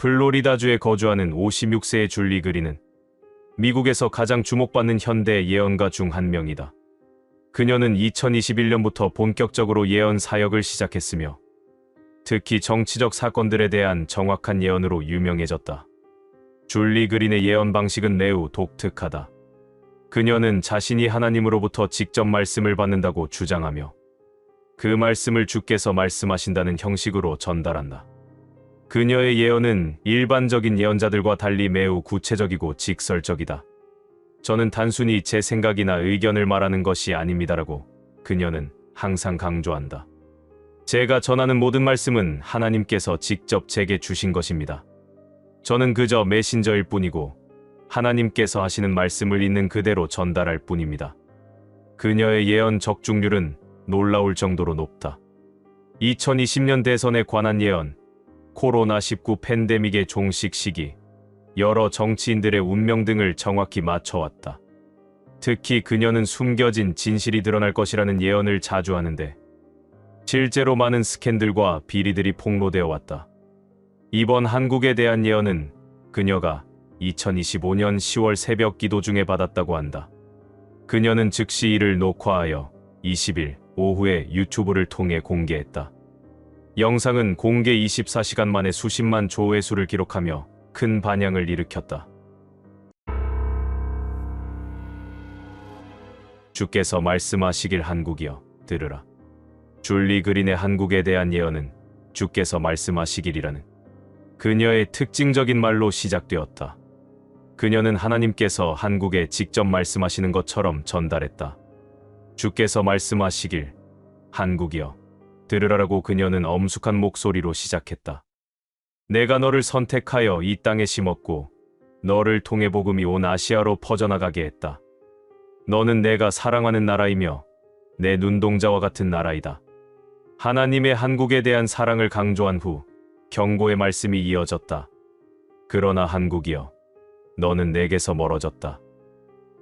플로리다주에 거주하는 56세의 줄리 그린은 미국에서 가장 주목받는 현대 예언가 중 한 명이다. 그녀는 2021년부터 본격적으로 예언 사역을 시작했으며 특히 정치적 사건들에 대한 정확한 예언으로 유명해졌다. 줄리 그린의 예언 방식은 매우 독특하다. 그녀는 자신이 하나님으로부터 직접 말씀을 받는다고 주장하며 그 말씀을 주께서 말씀하신다는 형식으로 전달한다. 그녀의 예언은 일반적인 예언자들과 달리 매우 구체적이고 직설적이다. 저는 단순히 제 생각이나 의견을 말하는 것이 아닙니다라고 그녀는 항상 강조한다. 제가 전하는 모든 말씀은 하나님께서 직접 제게 주신 것입니다. 저는 그저 메신저일 뿐이고 하나님께서 하시는 말씀을 있는 그대로 전달할 뿐입니다. 그녀의 예언 적중률은 놀라울 정도로 높다. 2020년 대선에 관한 예언, 코로나19 팬데믹의 종식 시기, 여러 정치인들의 운명 등을 정확히 맞춰왔다. 특히 그녀는 숨겨진 진실이 드러날 것이라는 예언을 자주 하는데 실제로 많은 스캔들과 비리들이 폭로되어 왔다. 이번 한국에 대한 예언은 그녀가 2025년 10월 새벽 기도 중에 받았다고 한다. 그녀는 즉시 이를 녹화하여 20일 오후에 유튜브를 통해 공개했다. 영상은 공개 24시간 만에 수십만 조회수를 기록하며 큰 반향을 일으켰다. 주께서 말씀하시길 한국이여 들으라. 줄리 그린의 한국에 대한 예언은 주께서 말씀하시길이라는 그녀의 특징적인 말로 시작되었다. 그녀는 하나님께서 한국에 직접 말씀하시는 것처럼 전달했다. 주께서 말씀하시길 한국이여 들으라라고 그녀는 엄숙한 목소리로 시작했다. 내가 너를 선택하여 이 땅에 심었고 너를 통해 복음이 온 아시아로 퍼져나가게 했다. 너는 내가 사랑하는 나라이며 내 눈동자와 같은 나라이다. 하나님의 한국에 대한 사랑을 강조한 후 경고의 말씀이 이어졌다. 그러나 한국이여, 너는 내게서 멀어졌다.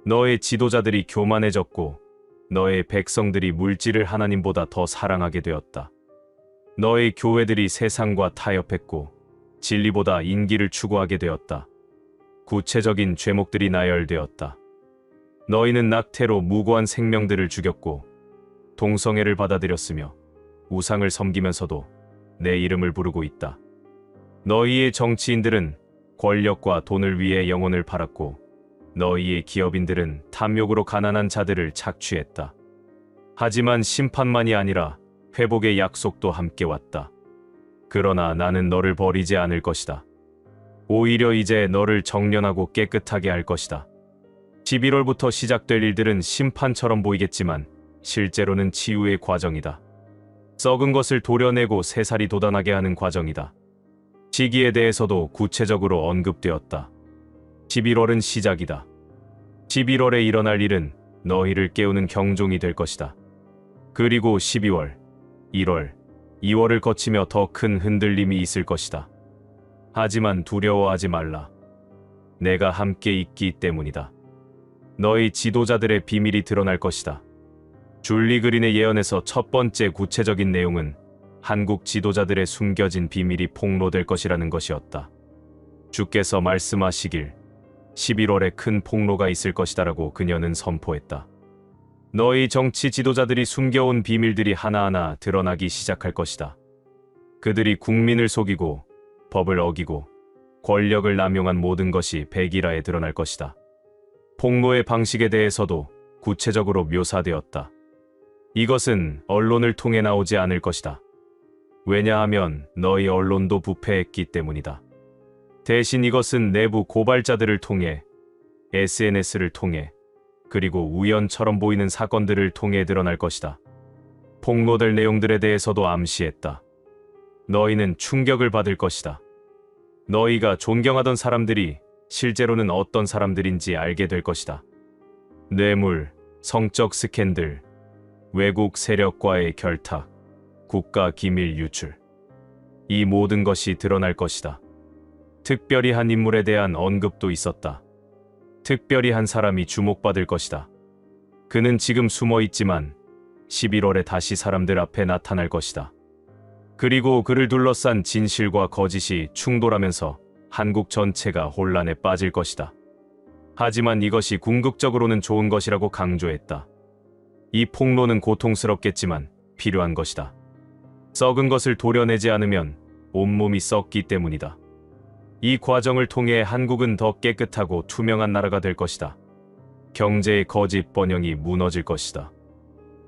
너의 지도자들이 교만해졌고 너의 백성들이 물질을 하나님보다 더 사랑하게 되었다. 너의 교회들이 세상과 타협했고 진리보다 인기를 추구하게 되었다. 구체적인 죄목들이 나열되었다. 너희는 낙태로 무고한 생명들을 죽였고 동성애를 받아들였으며 우상을 섬기면서도 내 이름을 부르고 있다. 너희의 정치인들은 권력과 돈을 위해 영혼을 팔았고 너희의 기업인들은 탐욕으로 가난한 자들을 착취했다. 하지만 심판만이 아니라 회복의 약속도 함께 왔다. 그러나 나는 너를 버리지 않을 것이다. 오히려 이제 너를 정련하고 깨끗하게 할 것이다. 11월부터 시작될 일들은 심판처럼 보이겠지만 실제로는 치유의 과정이다. 썩은 것을 도려내고 새살이 돋아나게 하는 과정이다. 시기에 대해서도 구체적으로 언급되었다. 11월은 시작이다. 11월에 일어날 일은 너희를 깨우는 경종이 될 것이다. 그리고 12월, 1월, 2월을 거치며 더 큰 흔들림이 있을 것이다. 하지만 두려워하지 말라. 내가 함께 있기 때문이다. 너희 지도자들의 비밀이 드러날 것이다. 줄리 그린의 예언에서 첫 번째 구체적인 내용은 한국 지도자들의 숨겨진 비밀이 폭로될 것이라는 것이었다. 주께서 말씀하시길 11월에 큰 폭로가 있을 것이다라고 그녀는 선포했다. 너희 정치 지도자들이 숨겨온 비밀들이 하나하나 드러나기 시작할 것이다. 그들이 국민을 속이고 법을 어기고 권력을 남용한 모든 것이 백일화에 드러날 것이다. 폭로의 방식에 대해서도 구체적으로 묘사되었다. 이것은 언론을 통해 나오지 않을 것이다. 왜냐하면 너희 언론도 부패했기 때문이다. 대신 이것은 내부 고발자들을 통해, SNS를 통해, 그리고 우연처럼 보이는 사건들을 통해 드러날 것이다. 폭로될 내용들에 대해서도 암시했다. 너희는 충격을 받을 것이다. 너희가 존경하던 사람들이 실제로는 어떤 사람들인지 알게 될 것이다. 뇌물, 성적 스캔들, 외국 세력과의 결탁, 국가 기밀 유출. 이 모든 것이 드러날 것이다. 특별히 한 인물에 대한 언급도 있었다. 특별히 한 사람이 주목받을 것이다. 그는 지금 숨어 있지만 11월에 다시 사람들 앞에 나타날 것이다. 그리고 그를 둘러싼 진실과 거짓이 충돌하면서 한국 전체가 혼란에 빠질 것이다. 하지만 이것이 궁극적으로는 좋은 것이라고 강조했다. 이 폭로는 고통스럽겠지만 필요한 것이다. 썩은 것을 도려내지 않으면 온몸이 썩기 때문이다. 이 과정을 통해 한국은 더 깨끗하고 투명한 나라가 될 것이다. 경제의 거짓 번영이 무너질 것이다.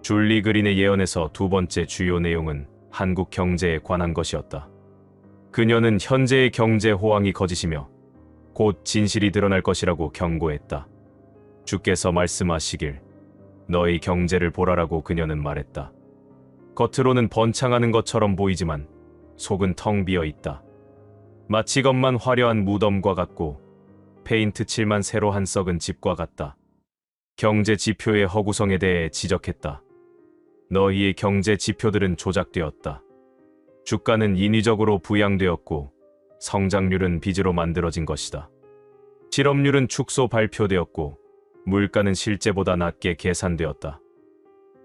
줄리 그린의 예언에서 두 번째 주요 내용은 한국 경제에 관한 것이었다. 그녀는 현재의 경제 호황이 거짓이며 곧 진실이 드러날 것이라고 경고했다. 주께서 말씀하시길 너희 경제를 보라라고 그녀는 말했다. 겉으로는 번창하는 것처럼 보이지만 속은 텅 비어 있다. 마치 겉만 화려한 무덤과 같고 페인트 칠만 새로 한 썩은 집과 같다. 경제 지표의 허구성에 대해 지적했다. 너희의 경제 지표들은 조작되었다. 주가는 인위적으로 부양되었고 성장률은 빚으로 만들어진 것이다. 실업률은 축소 발표되었고 물가는 실제보다 낮게 계산되었다.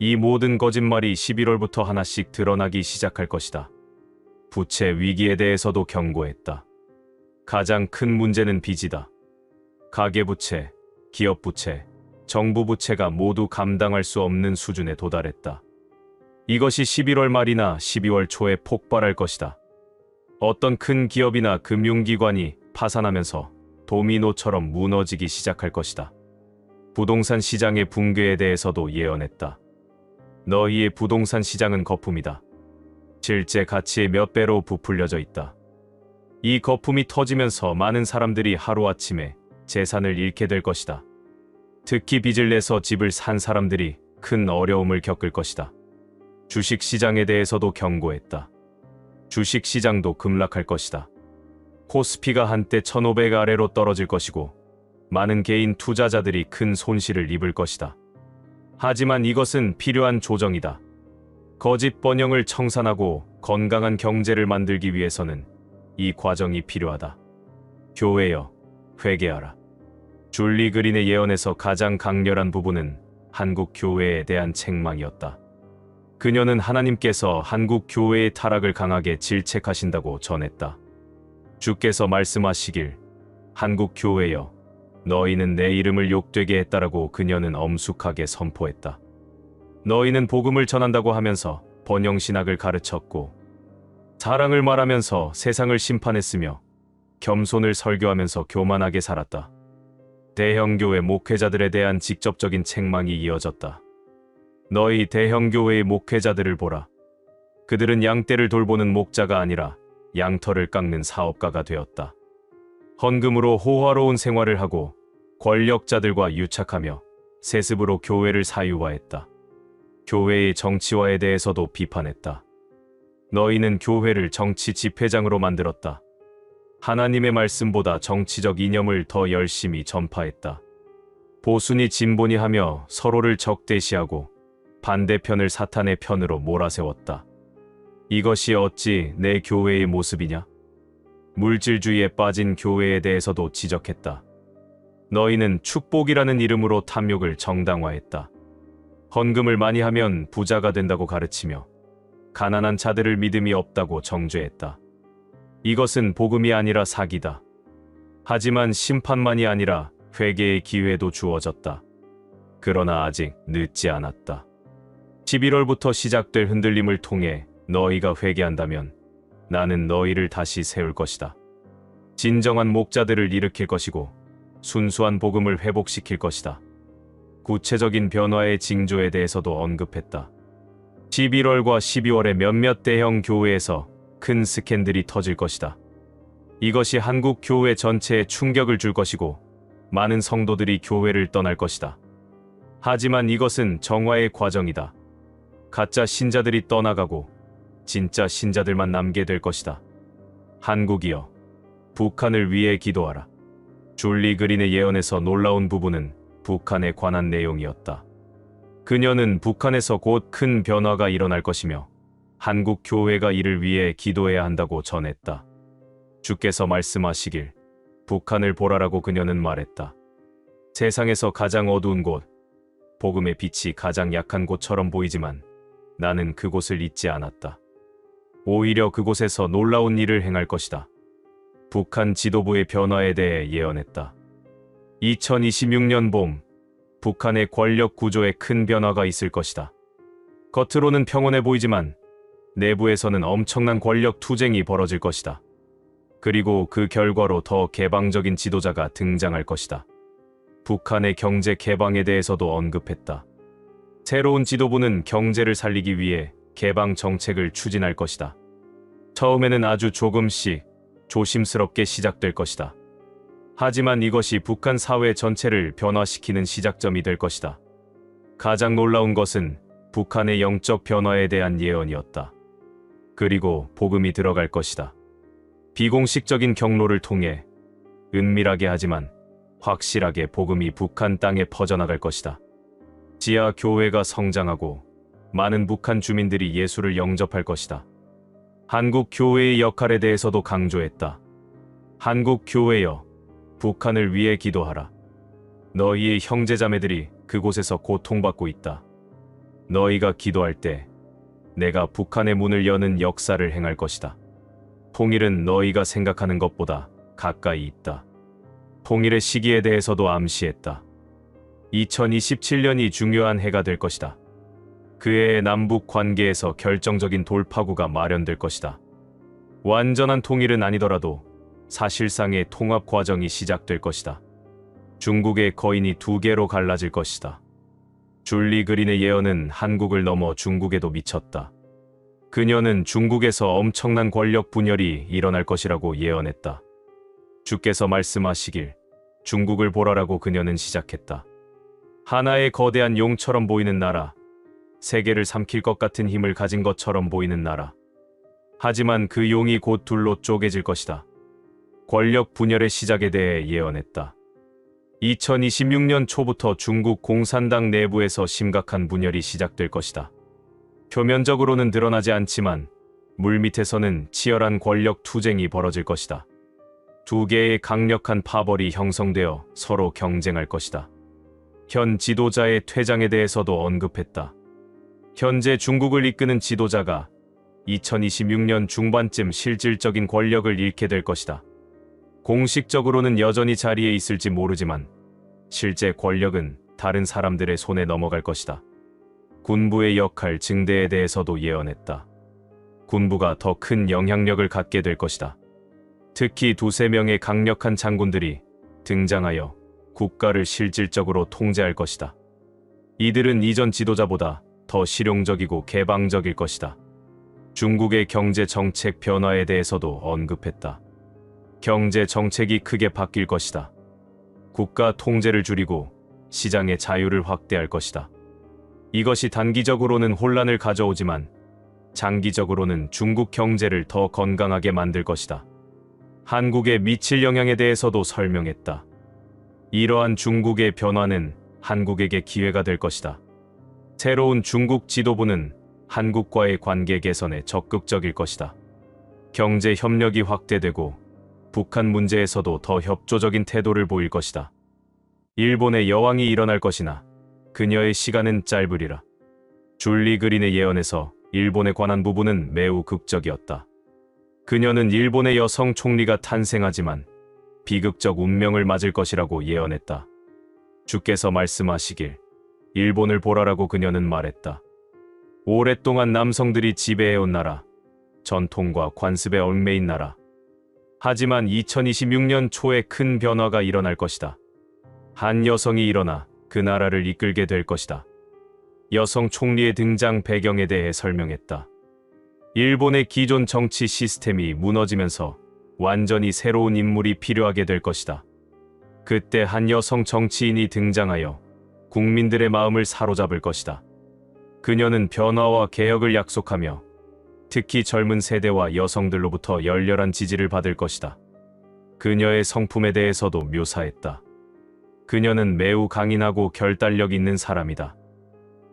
이 모든 거짓말이 11월부터 하나씩 드러나기 시작할 것이다. 부채 위기에 대해서도 경고했다. 가장 큰 문제는 빚이다. 가계부채, 기업부채, 정부부채가 모두 감당할 수 없는 수준에 도달했다. 이것이 11월 말이나 12월 초에 폭발할 것이다. 어떤 큰 기업이나 금융기관이 파산하면서 도미노처럼 무너지기 시작할 것이다. 부동산 시장의 붕괴에 대해서도 예언했다. 너희의 부동산 시장은 거품이다. 실제 가치의 몇 배로 부풀려져 있다. 이 거품이 터지면서 많은 사람들이 하루아침에 재산을 잃게 될 것이다. 특히 빚을 내서 집을 산 사람들이 큰 어려움을 겪을 것이다. 주식시장에 대해서도 경고했다. 주식시장도 급락할 것이다. 코스피가 한때 1500 아래로 떨어질 것이고 많은 개인 투자자들이 큰 손실을 입을 것이다. 하지만 이것은 필요한 조정이다. 거짓 번영을 청산하고 건강한 경제를 만들기 위해서는 이 과정이 필요하다. 교회여, 회개하라. 줄리 그린의 예언에서 가장 강렬한 부분은 한국 교회에 대한 책망이었다. 그녀는 하나님께서 한국 교회의 타락을 강하게 질책하신다고 전했다. 주께서 말씀하시길 한국 교회여 너희는 내 이름을 욕되게 했다라고 그녀는 엄숙하게 선포했다. 너희는 복음을 전한다고 하면서 번영신학을 가르쳤고 사랑을 말하면서 세상을 심판했으며 겸손을 설교하면서 교만하게 살았다. 대형교회 목회자들에 대한 직접적인 책망이 이어졌다. 너희 대형교회의 목회자들을 보라. 그들은 양떼를 돌보는 목자가 아니라 양털을 깎는 사업가가 되었다. 헌금으로 호화로운 생활을 하고 권력자들과 유착하며 세습으로 교회를 사유화했다. 교회의 정치화에 대해서도 비판했다. 너희는 교회를 정치 집회장으로 만들었다. 하나님의 말씀보다 정치적 이념을 더 열심히 전파했다. 보수니 진보니 하며 서로를 적대시하고 반대편을 사탄의 편으로 몰아세웠다. 이것이 어찌 내 교회의 모습이냐? 물질주의에 빠진 교회에 대해서도 지적했다. 너희는 축복이라는 이름으로 탐욕을 정당화했다. 헌금을 많이 하면 부자가 된다고 가르치며 가난한 자들을 믿음이 없다고 정죄했다. 이것은 복음이 아니라 사기다. 하지만 심판만이 아니라 회개의 기회도 주어졌다. 그러나 아직 늦지 않았다. 11월부터 시작될 흔들림을 통해 너희가 회개한다면 나는 너희를 다시 세울 것이다. 진정한 목자들을 일으킬 것이고 순수한 복음을 회복시킬 것이다. 구체적인 변화의 징조에 대해서도 언급했다. 11월과 12월에 몇몇 대형 교회에서 큰 스캔들이 터질 것이다. 이것이 한국 교회 전체에 충격을 줄 것이고 많은 성도들이 교회를 떠날 것이다. 하지만 이것은 정화의 과정이다. 가짜 신자들이 떠나가고 진짜 신자들만 남게 될 것이다. 한국이여, 북한을 위해 기도하라. 줄리 그린의 예언에서 놀라운 부분은 북한에 관한 내용이었다. 그녀는 북한에서 곧 큰 변화가 일어날 것이며 한국 교회가 이를 위해 기도해야 한다고 전했다. 주께서 말씀하시길 북한을 보라라고 그녀는 말했다. 세상에서 가장 어두운 곳, 복음의 빛이 가장 약한 곳처럼 보이지만 나는 그곳을 잊지 않았다. 오히려 그곳에서 놀라운 일을 행할 것이다. 북한 지도부의 변화에 대해 예언했다. 2026년 봄, 북한의 권력 구조에 큰 변화가 있을 것이다. 겉으로는 평온해 보이지만 내부에서는 엄청난 권력 투쟁이 벌어질 것이다. 그리고 그 결과로 더 개방적인 지도자가 등장할 것이다. 북한의 경제 개방에 대해서도 언급했다. 새로운 지도부는 경제를 살리기 위해 개방 정책을 추진할 것이다. 처음에는 아주 조금씩 조심스럽게 시작될 것이다. 하지만 이것이 북한 사회 전체를 변화시키는 시작점이 될 것이다. 가장 놀라운 것은 북한의 영적 변화에 대한 예언이었다. 그리고 복음이 들어갈 것이다. 비공식적인 경로를 통해 은밀하게 하지만 확실하게 복음이 북한 땅에 퍼져나갈 것이다. 지하 교회가 성장하고 많은 북한 주민들이 예수를 영접할 것이다. 한국 교회의 역할에 대해서도 강조했다. 한국 교회여, 북한을 위해 기도하라. 너희의 형제자매들이 그곳에서 고통받고 있다. 너희가 기도할 때 내가 북한의 문을 여는 역사를 행할 것이다. 통일은 너희가 생각하는 것보다 가까이 있다. 통일의 시기에 대해서도 암시했다. 2027년이 중요한 해가 될 것이다. 그 해에 남북 관계에서 결정적인 돌파구가 마련될 것이다. 완전한 통일은 아니더라도 사실상의 통합 과정이 시작될 것이다. 중국의 거인이 두 개로 갈라질 것이다. 줄리 그린의 예언은 한국을 넘어 중국에도 미쳤다. 그녀는 중국에서 엄청난 권력 분열이 일어날 것이라고 예언했다. 주께서 말씀하시길 중국을 보라라고 그녀는 시작했다. 하나의 거대한 용처럼 보이는 나라, 세계를 삼킬 것 같은 힘을 가진 것처럼 보이는 나라. 하지만 그 용이 곧 둘로 쪼개질 것이다. 권력 분열의 시작에 대해 예언했다. 2026년 초부터 중국 공산당 내부에서 심각한 분열이 시작될 것이다. 표면적으로는 드러나지 않지만 물밑에서는 치열한 권력 투쟁이 벌어질 것이다. 두 개의 강력한 파벌이 형성되어 서로 경쟁할 것이다. 현 지도자의 퇴장에 대해서도 언급했다. 현재 중국을 이끄는 지도자가 2026년 중반쯤 실질적인 권력을 잃게 될 것이다. 공식적으로는 여전히 자리에 있을지 모르지만 실제 권력은 다른 사람들의 손에 넘어갈 것이다. 군부의 역할 증대에 대해서도 예언했다. 군부가 더 큰 영향력을 갖게 될 것이다. 특히 두세 명의 강력한 장군들이 등장하여 국가를 실질적으로 통제할 것이다. 이들은 이전 지도자보다 더 실용적이고 개방적일 것이다. 중국의 경제 정책 변화에 대해서도 언급했다. 경제 정책이 크게 바뀔 것이다. 국가 통제를 줄이고 시장의 자유를 확대할 것이다. 이것이 단기적으로는 혼란을 가져오지만 장기적으로는 중국 경제를 더 건강하게 만들 것이다. 한국에 미칠 영향에 대해서도 설명했다. 이러한 중국의 변화는 한국에게 기회가 될 것이다. 새로운 중국 지도부는 한국과의 관계 개선에 적극적일 것이다. 경제 협력이 확대되고 북한 문제에서도 더 협조적인 태도를 보일 것이다. 일본의 여왕이 일어날 것이나 그녀의 시간은 짧으리라. 줄리 그린의 예언에서 일본에 관한 부분은 매우 극적이었다. 그녀는 일본의 여성 총리가 탄생하지만 비극적 운명을 맞을 것이라고 예언했다. 주께서 말씀하시길 일본을 보라라고 그녀는 말했다. 오랫동안 남성들이 지배해온 나라, 전통과 관습에 얽매인 나라. 하지만 2026년 초에 큰 변화가 일어날 것이다. 한 여성이 일어나 그 나라를 이끌게 될 것이다. 여성 총리의 등장 배경에 대해 설명했다. 일본의 기존 정치 시스템이 무너지면서 완전히 새로운 인물이 필요하게 될 것이다. 그때 한 여성 정치인이 등장하여 국민들의 마음을 사로잡을 것이다. 그녀는 변화와 개혁을 약속하며 특히 젊은 세대와 여성들로부터 열렬한 지지를 받을 것이다. 그녀의 성품에 대해서도 묘사했다. 그녀는 매우 강인하고 결단력 있는 사람이다.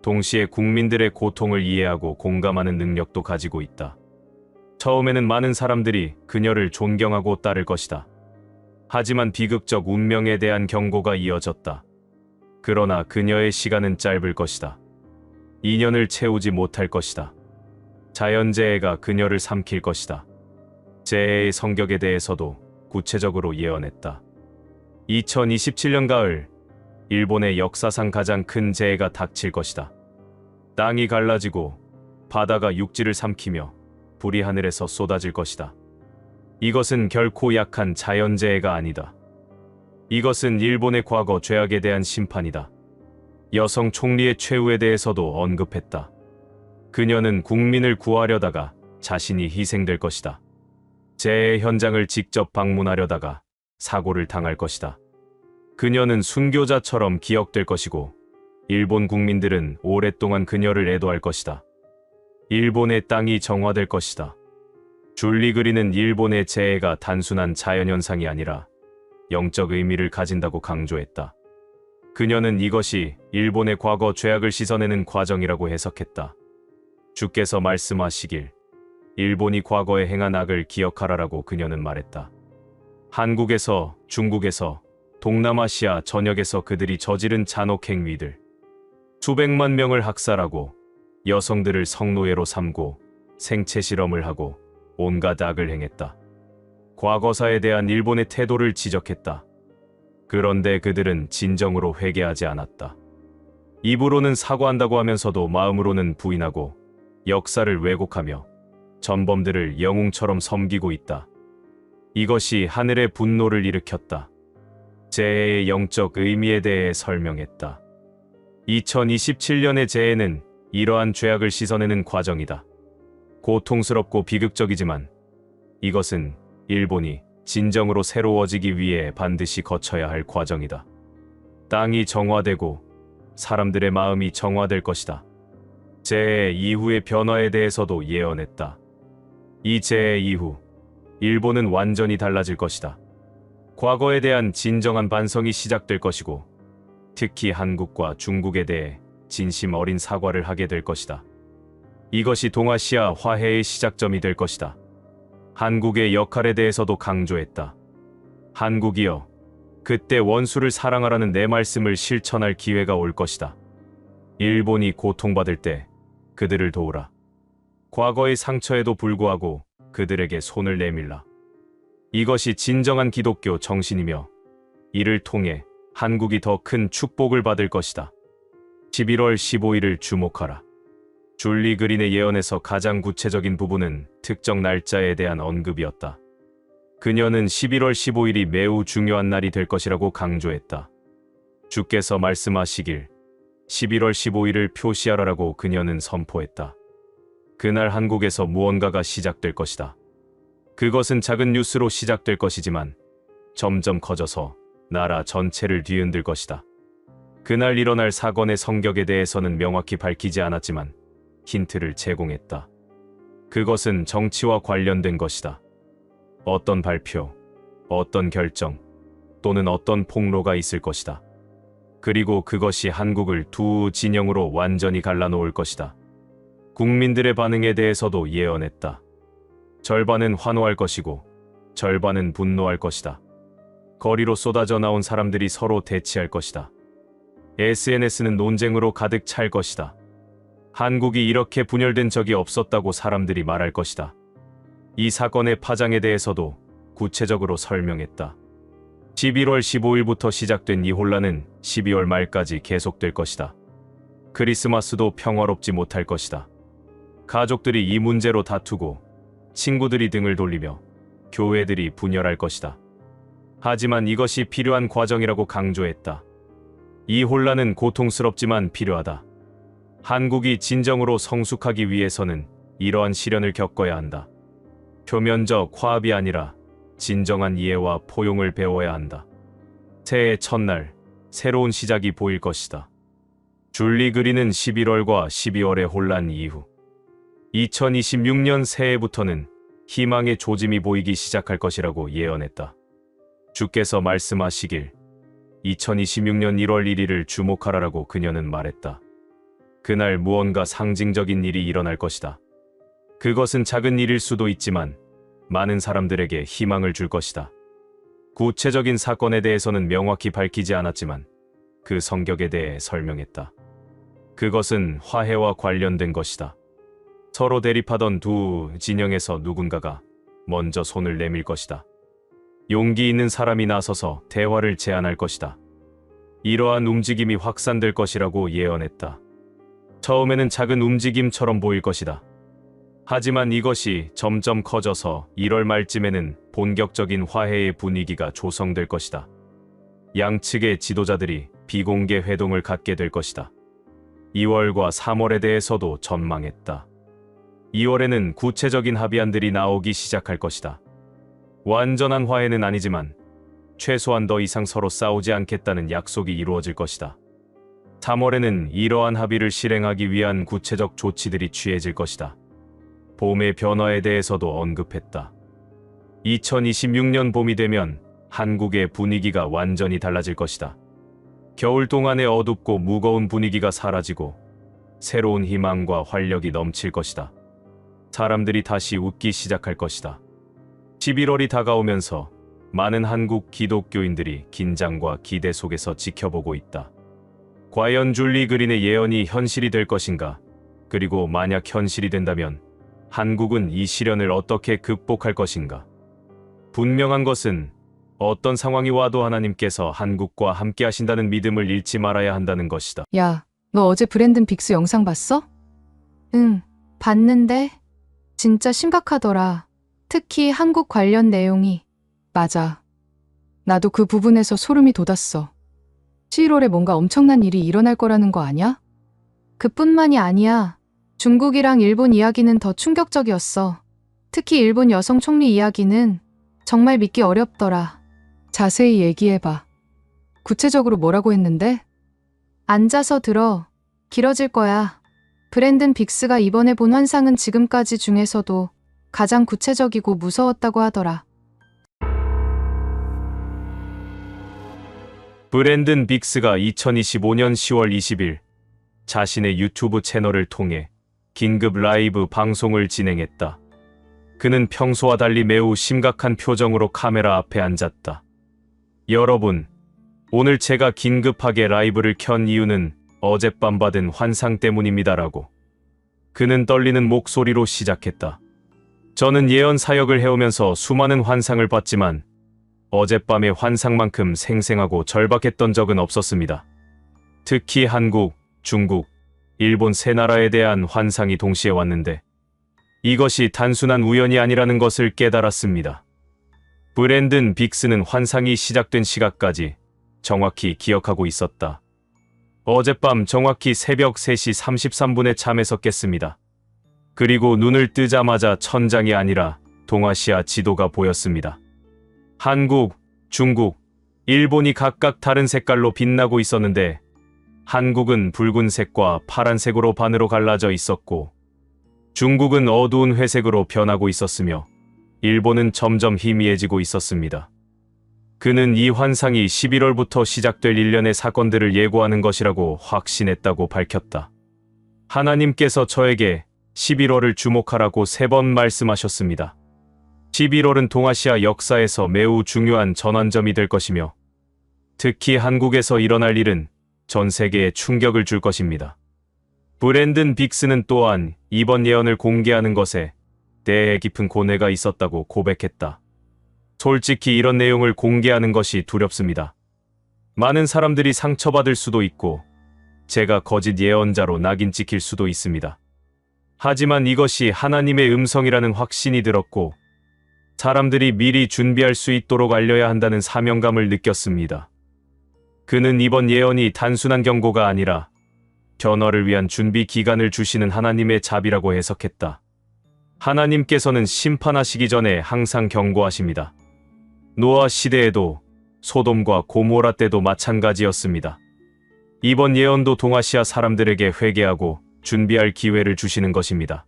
동시에 국민들의 고통을 이해하고 공감하는 능력도 가지고 있다. 처음에는 많은 사람들이 그녀를 존경하고 따를 것이다. 하지만 비극적 운명에 대한 경고가 이어졌다. 그러나 그녀의 시간은 짧을 것이다. 2년을 채우지 못할 것이다. 자연재해가 그녀를 삼킬 것이다. 재해의 성격에 대해서도 구체적으로 예언했다. 2027년 가을, 일본의 역사상 가장 큰 재해가 닥칠 것이다. 땅이 갈라지고 바다가 육지를 삼키며 불이 하늘에서 쏟아질 것이다. 이것은 결코 약한 자연재해가 아니다. 이것은 일본의 과거 죄악에 대한 심판이다. 여성 총리의 최후에 대해서도 언급했다. 그녀는 국민을 구하려다가 자신이 희생될 것이다. 재해 현장을 직접 방문하려다가 사고를 당할 것이다. 그녀는 순교자처럼 기억될 것이고 일본 국민들은 오랫동안 그녀를 애도할 것이다. 일본의 땅이 정화될 것이다. 줄리 그린은 일본의 재해가 단순한 자연현상이 아니라 영적 의미를 가진다고 강조했다. 그녀는 이것이 일본의 과거 죄악을 씻어내는 과정이라고 해석했다. 주께서 말씀하시길 일본이 과거에 행한 악을 기억하라라고 그녀는 말했다. 한국에서, 중국에서, 동남아시아 전역에서 그들이 저지른 잔혹 행위들, 수백만 명을 학살하고 여성들을 성노예로 삼고 생체 실험을 하고 온갖 악을 행했다. 과거사에 대한 일본의 태도를 지적했다. 그런데 그들은 진정으로 회개하지 않았다. 입으로는 사과한다고 하면서도 마음으로는 부인하고 역사를 왜곡하며 전범들을 영웅처럼 섬기고 있다. 이것이 하늘의 분노를 일으켰다. 재해의 영적 의미에 대해 설명했다. 2027년의 재해는 이러한 죄악을 씻어내는 과정이다. 고통스럽고 비극적이지만 이것은 일본이 진정으로 새로워지기 위해 반드시 거쳐야 할 과정이다. 땅이 정화되고 사람들의 마음이 정화될 것이다. 재해 이후의 변화에 대해서도 예언했다. 이 재해 이후 일본은 완전히 달라질 것이다. 과거에 대한 진정한 반성이 시작될 것이고 특히 한국과 중국에 대해 진심 어린 사과를 하게 될 것이다. 이것이 동아시아 화해의 시작점이 될 것이다. 한국의 역할에 대해서도 강조했다. 한국이여, 그때 원수를 사랑하라는 내 말씀을 실천할 기회가 올 것이다. 일본이 고통받을 때 그들을 도우라. 과거의 상처에도 불구하고 그들에게 손을 내밀라. 이것이 진정한 기독교 정신이며 이를 통해 한국이 더 큰 축복을 받을 것이다. 11월 15일을 주목하라. 줄리 그린의 예언에서 가장 구체적인 부분은 특정 날짜에 대한 언급이었다. 그녀는 11월 15일이 매우 중요한 날이 될 것이라고 강조했다. 주께서 말씀하시길 11월 15일을 표시하라라고 그녀는 선포했다. 그날 한국에서 무언가가 시작될 것이다. 그것은 작은 뉴스로 시작될 것이지만 점점 커져서 나라 전체를 뒤흔들 것이다. 그날 일어날 사건의 성격에 대해서는 명확히 밝히지 않았지만 힌트를 제공했다. 그것은 정치와 관련된 것이다. 어떤 발표, 어떤 결정, 또는 어떤 폭로가 있을 것이다. 그리고 그것이 한국을 두 진영으로 완전히 갈라놓을 것이다. 국민들의 반응에 대해서도 예언했다. 절반은 환호할 것이고 절반은 분노할 것이다. 거리로 쏟아져 나온 사람들이 서로 대치할 것이다. SNS는 논쟁으로 가득 찰 것이다. 한국이 이렇게 분열된 적이 없었다고 사람들이 말할 것이다. 이 사건의 파장에 대해서도 구체적으로 설명했다. 11월 15일부터 시작된 이 혼란은 12월 말까지 계속될 것이다. 크리스마스도 평화롭지 못할 것이다. 가족들이 이 문제로 다투고 친구들이 등을 돌리며 교회들이 분열할 것이다. 하지만 이것이 필요한 과정이라고 강조했다. 이 혼란은 고통스럽지만 필요하다. 한국이 진정으로 성숙하기 위해서는 이러한 시련을 겪어야 한다. 표면적 화합이 아니라 진정한 이해와 포용을 배워야 한다. 새해 첫날, 새로운 시작이 보일 것이다. 줄리 그린은 11월과 12월의 혼란 이후 2026년 새해부터는 희망의 조짐이 보이기 시작할 것이라고 예언했다. 주께서 말씀하시길 2026년 1월 1일을 주목하라라고 그녀는 말했다. 그날 무언가 상징적인 일이 일어날 것이다. 그것은 작은 일일 수도 있지만 많은 사람들에게 희망을 줄 것이다. 구체적인 사건에 대해서는 명확히 밝히지 않았지만 그 성격에 대해 설명했다. 그것은 화해와 관련된 것이다. 서로 대립하던 두 진영에서 누군가가 먼저 손을 내밀 것이다. 용기 있는 사람이 나서서 대화를 제안할 것이다. 이러한 움직임이 확산될 것이라고 예언했다. 처음에는 작은 움직임처럼 보일 것이다. 하지만 이것이 점점 커져서 1월 말쯤에는 본격적인 화해의 분위기가 조성될 것이다. 양측의 지도자들이 비공개 회동을 갖게 될 것이다. 2월과 3월에 대해서도 전망했다. 2월에는 구체적인 합의안들이 나오기 시작할 것이다. 완전한 화해는 아니지만 최소한 더 이상 서로 싸우지 않겠다는 약속이 이루어질 것이다. 3월에는 이러한 합의를 실행하기 위한 구체적 조치들이 취해질 것이다. 봄의 변화에 대해서도 언급했다. 2026년 봄이 되면 한국의 분위기가 완전히 달라질 것이다. 겨울 동안의 어둡고 무거운 분위기가 사라지고 새로운 희망과 활력이 넘칠 것이다. 사람들이 다시 웃기 시작할 것이다. 11월이 다가오면서 많은 한국 기독교인들이 긴장과 기대 속에서 지켜보고 있다. 과연 줄리 그린의 예언이 현실이 될 것인가? 그리고 만약 현실이 된다면 한국은 이 시련을 어떻게 극복할 것인가? 분명한 것은 어떤 상황이 와도 하나님께서 한국과 함께 하신다는 믿음을 잃지 말아야 한다는 것이다. 야, 너 어제 브랜든 빅스 영상 봤어? 응, 봤는데 진짜 심각하더라. 특히 한국 관련 내용이. 맞아. 나도 그 부분에서 소름이 돋았어. 11월에 뭔가 엄청난 일이 일어날 거라는 거 아냐? 그뿐만이 아니야. 중국이랑 일본 이야기는 더 충격적이었어. 특히 일본 여성 총리 이야기는 정말 믿기 어렵더라. 자세히 얘기해봐. 구체적으로 뭐라고 했는데? 앉아서 들어. 길어질 거야. 브랜든 빅스가 이번에 본 환상은 지금까지 중에서도 가장 구체적이고 무서웠다고 하더라. 브랜든 빅스가 2025년 10월 20일 자신의 유튜브 채널을 통해 긴급 라이브 방송을 진행했다. 그는 평소와 달리 매우 심각한 표정으로 카메라 앞에 앉았다. 여러분, 오늘 제가 긴급하게 라이브를 켠 이유는 어젯밤 받은 환상 때문입니다라고. 그는 떨리는 목소리로 시작했다. 저는 예언 사역을 해오면서 수많은 환상을 봤지만 어젯밤의 환상만큼 생생하고 절박했던 적은 없었습니다. 특히 한국, 중국, 일본 세 나라에 대한 환상이 동시에 왔는데 이것이 단순한 우연이 아니라는 것을 깨달았습니다. 브랜든 빅스는 환상이 시작된 시각까지 정확히 기억하고 있었다. 어젯밤 정확히 새벽 3시 33분에 잠에서 깼습니다. 그리고 눈을 뜨자마자 천장이 아니라 동아시아 지도가 보였습니다. 한국, 중국, 일본이 각각 다른 색깔로 빛나고 있었는데 한국은 붉은색과 파란색으로 반으로 갈라져 있었고 중국은 어두운 회색으로 변하고 있었으며 일본은 점점 희미해지고 있었습니다. 그는 이 환상이 11월부터 시작될 일련의 사건들을 예고하는 것이라고 확신했다고 밝혔다. 하나님께서 저에게 11월을 주목하라고 3번 말씀하셨습니다. 11월은 동아시아 역사에서 매우 중요한 전환점이 될 것이며 특히 한국에서 일어날 일은 전 세계에 충격을 줄 것입니다. 브랜든 빅스는 또한 이번 예언을 공개하는 것에 대해 깊은 고뇌가 있었다고 고백했다. 솔직히 이런 내용을 공개하는 것이 두렵습니다. 많은 사람들이 상처받을 수도 있고 제가 거짓 예언자로 낙인 찍힐 수도 있습니다. 하지만 이것이 하나님의 음성이라는 확신이 들었고 사람들이 미리 준비할 수 있도록 알려야 한다는 사명감을 느꼈습니다. 그는 이번 예언이 단순한 경고가 아니라 변화를 위한 준비 기간을 주시는 하나님의 자비라고 해석했다. 하나님께서는 심판하시기 전에 항상 경고하십니다. 노아 시대에도 소돔과 고모라 때도 마찬가지였습니다. 이번 예언도 동아시아 사람들에게 회개하고 준비할 기회를 주시는 것입니다.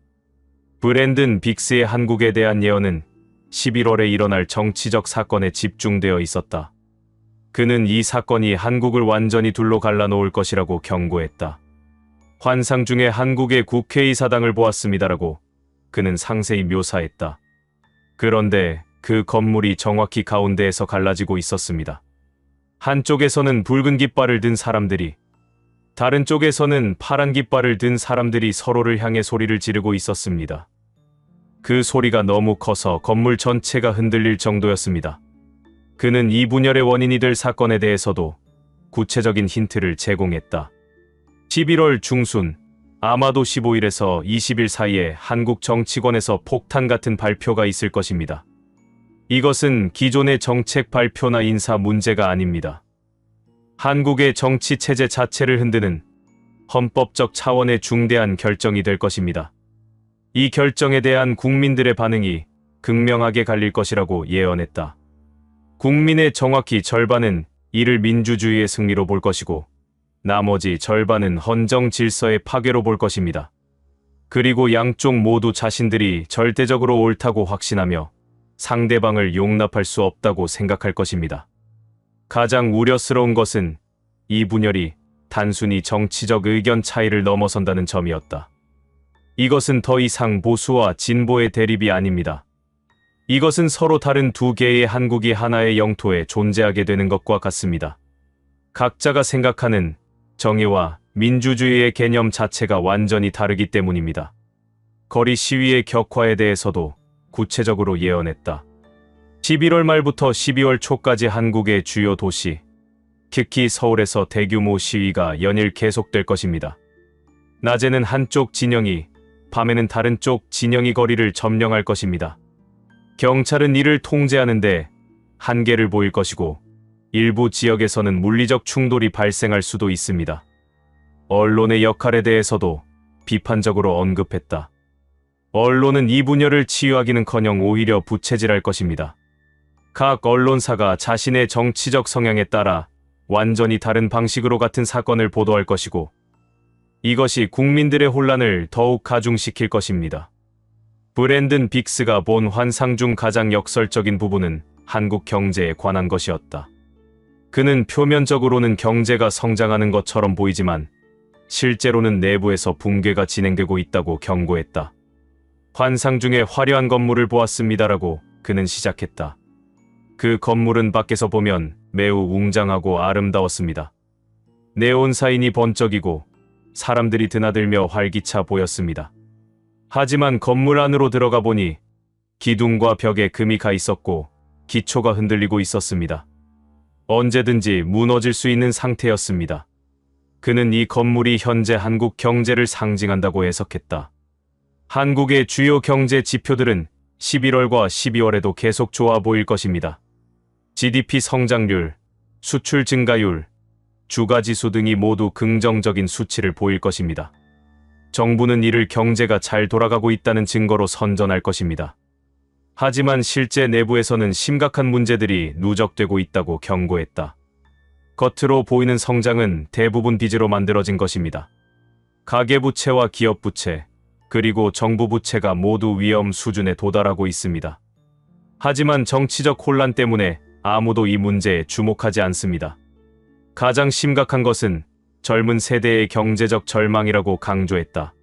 브랜든 빅스의 한국에 대한 예언은 11월에 일어날 정치적 사건에 집중되어 있었다. 그는 이 사건이 한국을 완전히 둘로 갈라놓을 것이라고 경고했다. 환상 중에 한국의 국회의사당을 보았습니다라고 그는 상세히 묘사했다. 그런데 그 건물이 정확히 가운데에서 갈라지고 있었습니다. 한쪽에서는 붉은 깃발을 든 사람들이, 다른 쪽에서는 파란 깃발을 든 사람들이 서로를 향해 소리를 지르고 있었습니다. 그 소리가 너무 커서 건물 전체가 흔들릴 정도였습니다. 그는 이 분열의 원인이 될 사건에 대해서도 구체적인 힌트를 제공했다. 11월 중순, 아마도 15일에서 20일 사이에 한국 정치권에서 폭탄 같은 발표가 있을 것입니다. 이것은 기존의 정책 발표나 인사 문제가 아닙니다. 한국의 정치 체제 자체를 흔드는 헌법적 차원의 중대한 결정이 될 것입니다. 이 결정에 대한 국민들의 반응이 극명하게 갈릴 것이라고 예언했다. 국민의 정확히 절반은 이를 민주주의의 승리로 볼 것이고 나머지 절반은 헌정 질서의 파괴로 볼 것입니다. 그리고 양쪽 모두 자신들이 절대적으로 옳다고 확신하며 상대방을 용납할 수 없다고 생각할 것입니다. 가장 우려스러운 것은 이 분열이 단순히 정치적 의견 차이를 넘어선다는 점이었다. 이것은 더 이상 보수와 진보의 대립이 아닙니다. 이것은 서로 다른 두 개의 한국이 하나의 영토에 존재하게 되는 것과 같습니다. 각자가 생각하는 정의와 민주주의의 개념 자체가 완전히 다르기 때문입니다. 거리 시위의 격화에 대해서도 구체적으로 예언했다. 11월 말부터 12월 초까지 한국의 주요 도시, 특히 서울에서 대규모 시위가 연일 계속될 것입니다. 낮에는 한쪽 진영이, 밤에는 다른 쪽 진영이 거리를 점령할 것입니다. 경찰은 이를 통제하는데 한계를 보일 것이고 일부 지역에서는 물리적 충돌이 발생할 수도 있습니다. 언론의 역할에 대해서도 비판적으로 언급했다. 언론은 이 분열을 치유하기는커녕 오히려 부채질할 것입니다. 각 언론사가 자신의 정치적 성향에 따라 완전히 다른 방식으로 같은 사건을 보도할 것이고 이것이 국민들의 혼란을 더욱 가중시킬 것입니다. 브랜든 빅스가 본 환상 중 가장 역설적인 부분은 한국 경제에 관한 것이었다. 그는 표면적으로는 경제가 성장하는 것처럼 보이지만 실제로는 내부에서 붕괴가 진행되고 있다고 경고했다. 환상 중에 화려한 건물을 보았습니다라고 그는 시작했다. 그 건물은 밖에서 보면 매우 웅장하고 아름다웠습니다. 네온 사인이 번쩍이고 사람들이 드나들며 활기차 보였습니다. 하지만 건물 안으로 들어가 보니 기둥과 벽에 금이 가 있었고 기초가 흔들리고 있었습니다. 언제든지 무너질 수 있는 상태였습니다. 그는 이 건물이 현재 한국 경제를 상징한다고 해석했다. 한국의 주요 경제 지표들은 11월과 12월에도 계속 좋아 보일 것입니다. GDP 성장률, 수출 증가율, 주가지수 등이 모두 긍정적인 수치를 보일 것입니다. 정부는 이를 경제가 잘 돌아가고 있다는 증거로 선전할 것입니다. 하지만 실제 내부에서는 심각한 문제들이 누적되고 있다고 경고했다. 겉으로 보이는 성장은 대부분 빚으로 만들어진 것입니다. 가계부채와 기업부채, 그리고 정부 부채가 모두 위험 수준에 도달하고 있습니다. 하지만 정치적 혼란 때문에 아무도 이 문제에 주목하지 않습니다. 가장 심각한 것은 젊은 세대의 경제적 절망이라고 강조했다.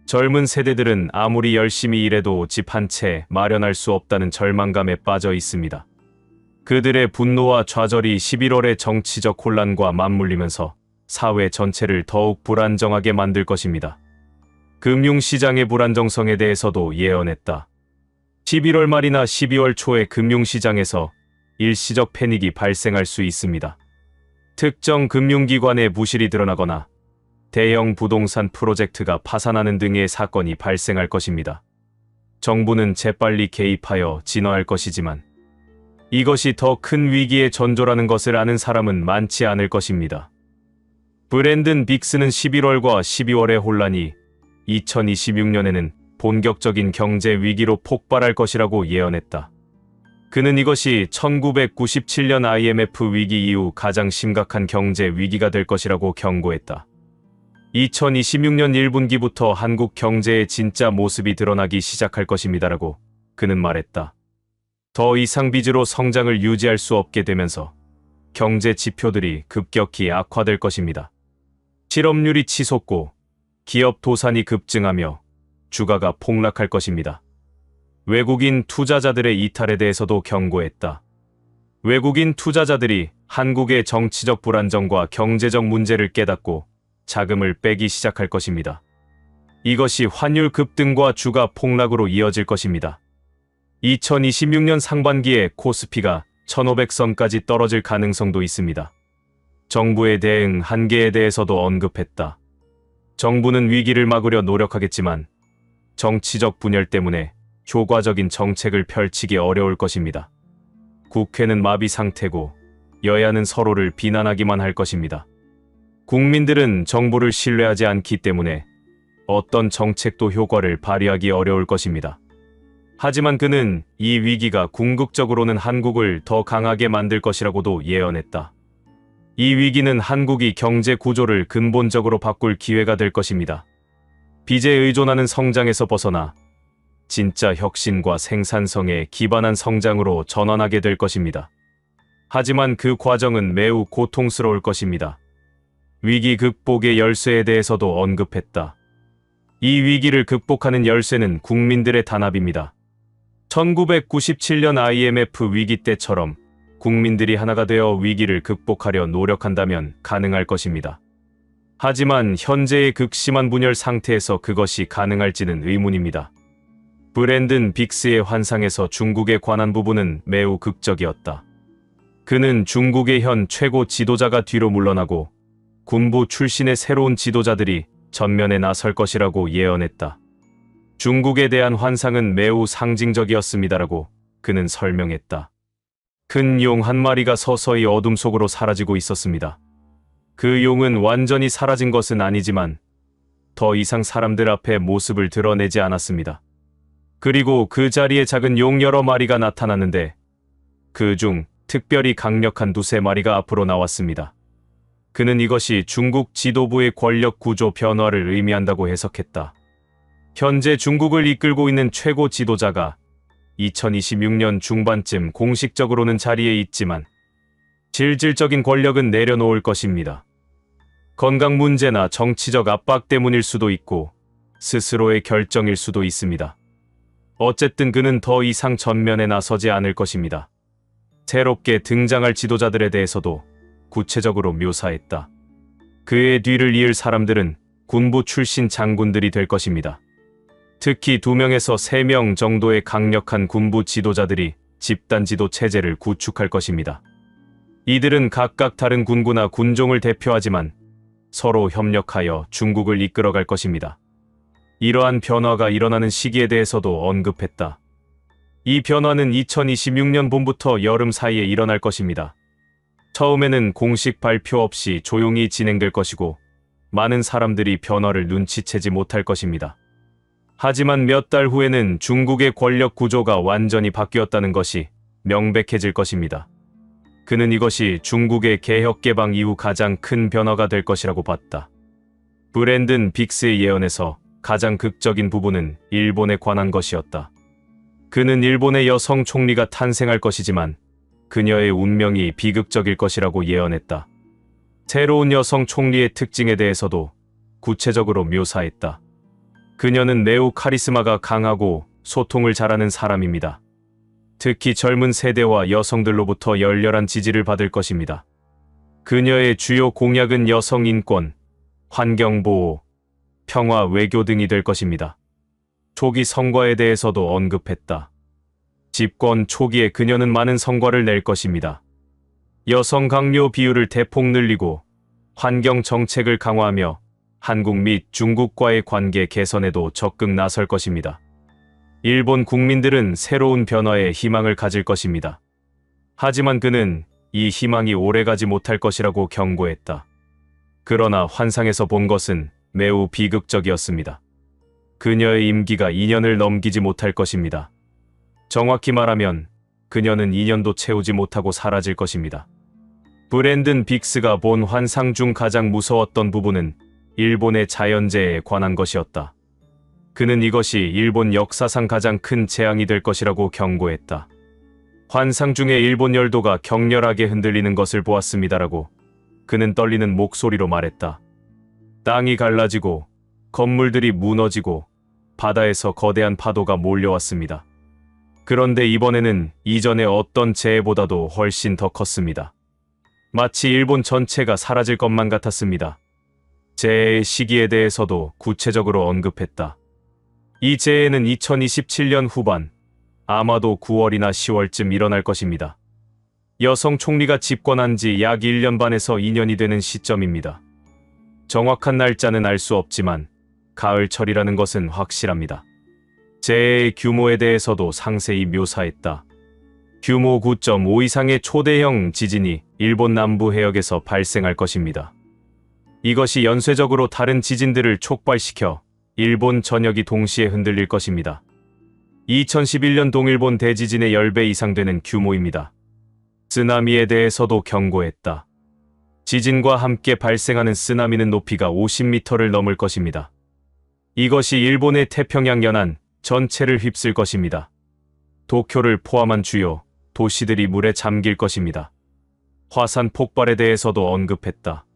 젊은 세대들은 아무리 열심히 일해도 집 한 채 마련할 수 없다는 절망감에 빠져 있습니다. 그들의 분노와 좌절이 11월의 정치적 혼란과 맞물리면서 사회 전체를 더욱 불안정하게 만들 것입니다. 금융시장의 불안정성에 대해서도 예언했다. 11월 말이나 12월 초에 금융시장에서 일시적 패닉이 발생할 수 있습니다. 특정 금융기관의 부실이 드러나거나 대형 부동산 프로젝트가 파산하는 등의 사건이 발생할 것입니다. 정부는 재빨리 개입하여 진화할 것이지만 이것이 더 큰 위기의 전조라는 것을 아는 사람은 많지 않을 것입니다. 브랜든 빅스는 11월과 12월의 혼란이 2026년에는 본격적인 경제 위기로 폭발할 것이라고 예언했다. 그는 이것이 1997년 IMF 위기 이후 가장 심각한 경제 위기가 될 것이라고 경고했다. 2026년 1분기부터 한국 경제의 진짜 모습이 드러나기 시작할 것입니다라고 그는 말했다. 더 이상 빚으로 성장을 유지할 수 없게 되면서 경제 지표들이 급격히 악화될 것입니다. 실업률이 치솟고 기업 도산이 급증하며 주가가 폭락할 것입니다. 외국인 투자자들의 이탈에 대해서도 경고했다. 외국인 투자자들이 한국의 정치적 불안정과 경제적 문제를 깨닫고 자금을 빼기 시작할 것입니다. 이것이 환율 급등과 주가 폭락으로 이어질 것입니다. 2026년 상반기에 코스피가 1500선까지 떨어질 가능성도 있습니다. 정부의 대응 한계에 대해서도 언급했다. 정부는 위기를 막으려 노력하겠지만 정치적 분열 때문에 효과적인 정책을 펼치기 어려울 것입니다. 국회는 마비 상태고 여야는 서로를 비난하기만 할 것입니다. 국민들은 정부를 신뢰하지 않기 때문에 어떤 정책도 효과를 발휘하기 어려울 것입니다. 하지만 그는 이 위기가 궁극적으로는 한국을 더 강하게 만들 것이라고도 예언했다. 이 위기는 한국이 경제 구조를 근본적으로 바꿀 기회가 될 것입니다. 빚에 의존하는 성장에서 벗어나 진짜 혁신과 생산성에 기반한 성장으로 전환하게 될 것입니다. 하지만 그 과정은 매우 고통스러울 것입니다. 위기 극복의 열쇠에 대해서도 언급했다. 이 위기를 극복하는 열쇠는 국민들의 단합입니다. 1997년 IMF 위기 때처럼 국민들이 하나가 되어 위기를 극복하려 노력한다면 가능할 것입니다. 하지만 현재의 극심한 분열 상태에서 그것이 가능할지는 의문입니다. 브랜든 빅스의 환상에서 중국에 관한 부분은 매우 극적이었다. 그는 중국의 현 최고 지도자가 뒤로 물러나고 군부 출신의 새로운 지도자들이 전면에 나설 것이라고 예언했다. 중국에 대한 환상은 매우 상징적이었습니다라고 그는 설명했다. 큰 용 한 마리가 서서히 어둠 속으로 사라지고 있었습니다. 그 용은 완전히 사라진 것은 아니지만 더 이상 사람들 앞에 모습을 드러내지 않았습니다. 그리고 그 자리에 작은 용 여러 마리가 나타났는데 그중 특별히 강력한 두세 마리가 앞으로 나왔습니다. 그는 이것이 중국 지도부의 권력 구조 변화를 의미한다고 해석했다. 현재 중국을 이끌고 있는 최고 지도자가 2026년 중반쯤 공식적으로는 자리에 있지만 실질적인 권력은 내려놓을 것입니다. 건강 문제나 정치적 압박 때문일 수도 있고 스스로의 결정일 수도 있습니다. 어쨌든 그는 더 이상 전면에 나서지 않을 것입니다. 새롭게 등장할 지도자들에 대해서도 구체적으로 묘사했다. 그의 뒤를 이을 사람들은 군부 출신 장군들이 될 것입니다. 특히 2명에서 3명 정도의 강력한 군부 지도자들이 집단 지도 체제를 구축할 것입니다. 이들은 각각 다른 군구나 군종을 대표하지만 서로 협력하여 중국을 이끌어갈 것입니다. 이러한 변화가 일어나는 시기에 대해서도 언급했다. 이 변화는 2026년 봄부터 여름 사이에 일어날 것입니다. 처음에는 공식 발표 없이 조용히 진행될 것이고 많은 사람들이 변화를 눈치채지 못할 것입니다. 하지만 몇 달 후에는 중국의 권력 구조가 완전히 바뀌었다는 것이 명백해질 것입니다. 그는 이것이 중국의 개혁 개방 이후 가장 큰 변화가 될 것이라고 봤다. 브랜든 빅스의 예언에서 가장 극적인 부분은 일본에 관한 것이었다. 그는 일본의 여성 총리가 탄생할 것이지만 그녀의 운명이 비극적일 것이라고 예언했다. 새로운 여성 총리의 특징에 대해서도 구체적으로 묘사했다. 그녀는 매우 카리스마가 강하고 소통을 잘하는 사람입니다. 특히 젊은 세대와 여성들로부터 열렬한 지지를 받을 것입니다. 그녀의 주요 공약은 여성 인권, 환경보호, 평화 외교 등이 될 것입니다. 초기 성과에 대해서도 언급했다. 집권 초기에 그녀는 많은 성과를 낼 것입니다. 여성 강요 비율을 대폭 늘리고 환경 정책을 강화하며 한국 및 중국과의 관계 개선에도 적극 나설 것입니다. 일본 국민들은 새로운 변화에 희망을 가질 것입니다. 하지만 그는 이 희망이 오래가지 못할 것이라고 경고했다. 그러나 환상에서 본 것은 매우 비극적이었습니다. 그녀의 임기가 2년을 넘기지 못할 것입니다. 정확히 말하면 그녀는 2년도 채우지 못하고 사라질 것입니다. 브랜든 빅스가 본 환상 중 가장 무서웠던 부분은 일본의 자연재해에 관한 것이었다. 그는 이것이 일본 역사상 가장 큰 재앙이 될 것이라고 경고했다. 환상 중에 일본 열도가 격렬하게 흔들리는 것을 보았습니다라고 그는 떨리는 목소리로 말했다. 땅이 갈라지고 건물들이 무너지고 바다에서 거대한 파도가 몰려왔습니다. 그런데 이번에는 이전의 어떤 재해보다도 훨씬 더 컸습니다. 마치 일본 전체가 사라질 것만 같았습니다. 재해의 시기에 대해서도 구체적으로 언급했다. 이 재해는 2027년 후반, 아마도 9월이나 10월쯤 일어날 것입니다. 여성 총리가 집권한 지 약 1년 반에서 2년이 되는 시점입니다. 정확한 날짜는 알 수 없지만 가을철이라는 것은 확실합니다. 재해의 규모에 대해서도 상세히 묘사했다. 규모 9.5 이상의 초대형 지진이 일본 남부 해역에서 발생할 것입니다. 이것이 연쇄적으로 다른 지진들을 촉발시켜 일본 전역이 동시에 흔들릴 것입니다. 2011년 동일본 대지진의 10배 이상 되는 규모입니다. 쓰나미에 대해서도 경고했다. 지진과 함께 발생하는 쓰나미는 높이가 50m를 넘을 것입니다. 이것이 일본의 태평양 연안 전체를 휩쓸 것입니다. 도쿄를 포함한 주요 도시들이 물에 잠길 것입니다. 화산 폭발에 대해서도 언급했다.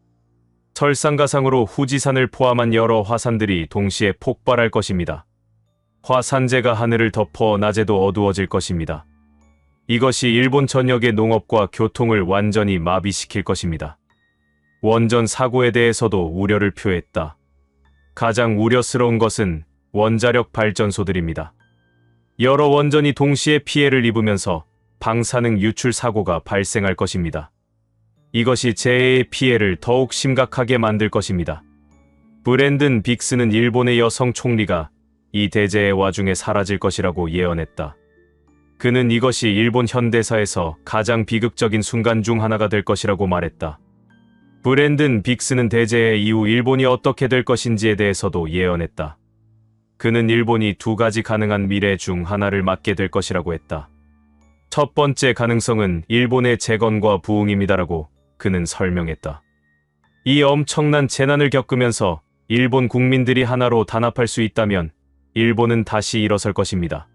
설상가상으로 후지산을 포함한 여러 화산들이 동시에 폭발할 것입니다. 화산재가 하늘을 덮어 낮에도 어두워질 것입니다. 이것이 일본 전역의 농업과 교통을 완전히 마비시킬 것입니다. 원전 사고에 대해서도 우려를 표했다. 가장 우려스러운 것은 원자력 발전소들입니다. 여러 원전이 동시에 피해를 입으면서 방사능 유출 사고가 발생할 것입니다. 이것이 재해의 피해를 더욱 심각하게 만들 것입니다. 브랜든 빅스는 일본의 여성 총리가 이 대재의 와중에 사라질 것이라고 예언했다. 그는 이것이 일본 현대사에서 가장 비극적인 순간 중 하나가 될 것이라고 말했다. 브랜든 빅스는 대재해 이후 일본이 어떻게 될 것인지에 대해서도 예언했다. 그는 일본이 두 가지 가능한 미래 중 하나를 맞게 될 것이라고 했다. 첫 번째 가능성은 일본의 재건과 부흥입니다라고 그는 설명했다. 이 엄청난 재난을 겪으면서 일본 국민들이 하나로 단합할 수 있다면 일본은 다시 일어설 것입니다.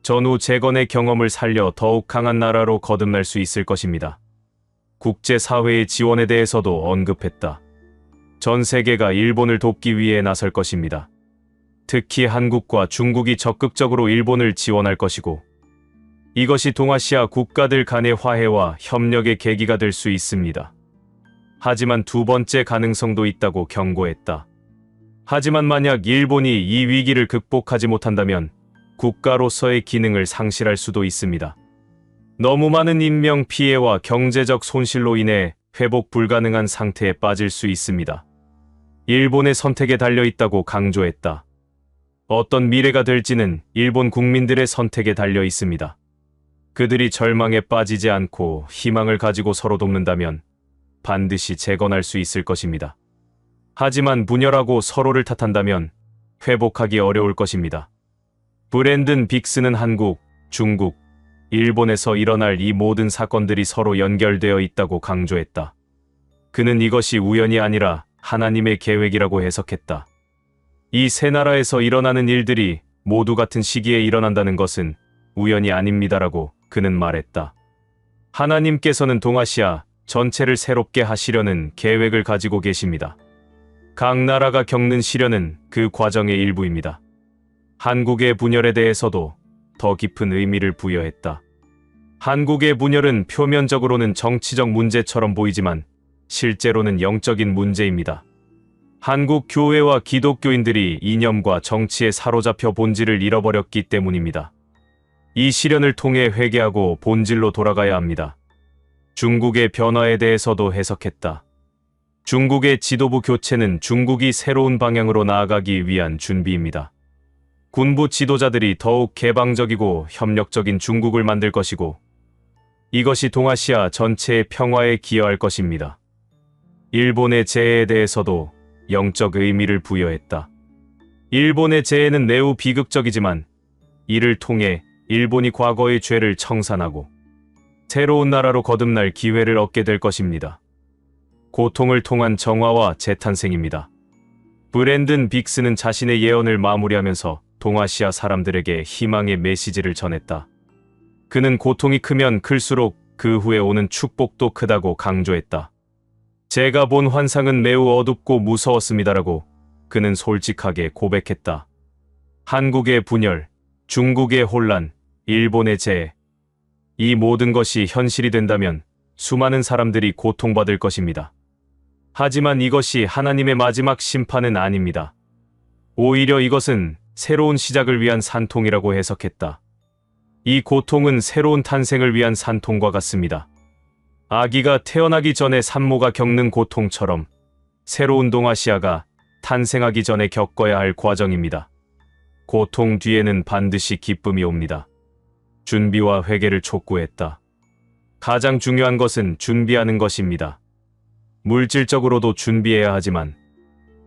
전후 재건의 경험을 살려 더욱 강한 나라로 거듭날 수 있을 것입니다. 국제사회의 지원에 대해서도 언급했다. 전 세계가 일본을 돕기 위해 나설 것입니다. 특히 한국과 중국이 적극적으로 일본을 지원할 것이고 이것이 동아시아 국가들 간의 화해와 협력의 계기가 될 수 있습니다. 하지만 두 번째 가능성도 있다고 경고했다. 하지만 만약 일본이 이 위기를 극복하지 못한다면 국가로서의 기능을 상실할 수도 있습니다. 너무 많은 인명 피해와 경제적 손실로 인해 회복 불가능한 상태에 빠질 수 있습니다. 일본의 선택에 달려 있다고 강조했다. 어떤 미래가 될지는 일본 국민들의 선택에 달려 있습니다. 그들이 절망에 빠지지 않고 희망을 가지고 서로 돕는다면 반드시 재건할 수 있을 것입니다. 하지만 분열하고 서로를 탓한다면 회복하기 어려울 것입니다. 브랜든 빅스는 한국, 중국, 일본에서 일어날 이 모든 사건들이 서로 연결되어 있다고 강조했다. 그는 이것이 우연이 아니라 하나님의 계획이라고 해석했다. 이 세 나라에서 일어나는 일들이 모두 같은 시기에 일어난다는 것은 우연이 아닙니다라고 그는 말했다. 하나님께서는 동아시아 전체를 새롭게 하시려는 계획을 가지고 계십니다. 각 나라가 겪는 시련은 그 과정의 일부입니다. 한국의 분열에 대해서도 더 깊은 의미를 부여했다. 한국의 분열은 표면적으로는 정치적 문제처럼 보이지만 실제로는 영적인 문제입니다. 한국 교회와 기독교인들이 이념과 정치에 사로잡혀 본질을 잃어버렸기 때문입니다. 이 시련을 통해 회개하고 본질로 돌아가야 합니다. 중국의 변화에 대해서도 해석했다. 중국의 지도부 교체는 중국이 새로운 방향으로 나아가기 위한 준비입니다. 군부 지도자들이 더욱 개방적이고 협력적인 중국을 만들 것이고 이것이 동아시아 전체의 평화에 기여할 것입니다. 일본의 재해에 대해서도 영적 의미를 부여했다. 일본의 재해는 매우 비극적이지만 이를 통해 일본이 과거의 죄를 청산하고 새로운 나라로 거듭날 기회를 얻게 될 것입니다. 고통을 통한 정화와 재탄생입니다. 브랜든 빅스는 자신의 예언을 마무리하면서 동아시아 사람들에게 희망의 메시지를 전했다. 그는 고통이 크면 클수록 그 후에 오는 축복도 크다고 강조했다. 제가 본 환상은 매우 어둡고 무서웠습니다라고 그는 솔직하게 고백했다. 한국의 분열, 중국의 혼란, 일본의 재해, 이 모든 것이 현실이 된다면 수많은 사람들이 고통받을 것입니다. 하지만 이것이 하나님의 마지막 심판은 아닙니다. 오히려 이것은 새로운 시작을 위한 산통이라고 해석했다. 이 고통은 새로운 탄생을 위한 산통과 같습니다. 아기가 태어나기 전에 산모가 겪는 고통처럼 새로운 동아시아가 탄생하기 전에 겪어야 할 과정입니다. 고통 뒤에는 반드시 기쁨이 옵니다. 준비와 회개를 촉구했다. 가장 중요한 것은 준비하는 것입니다. 물질적으로도 준비해야 하지만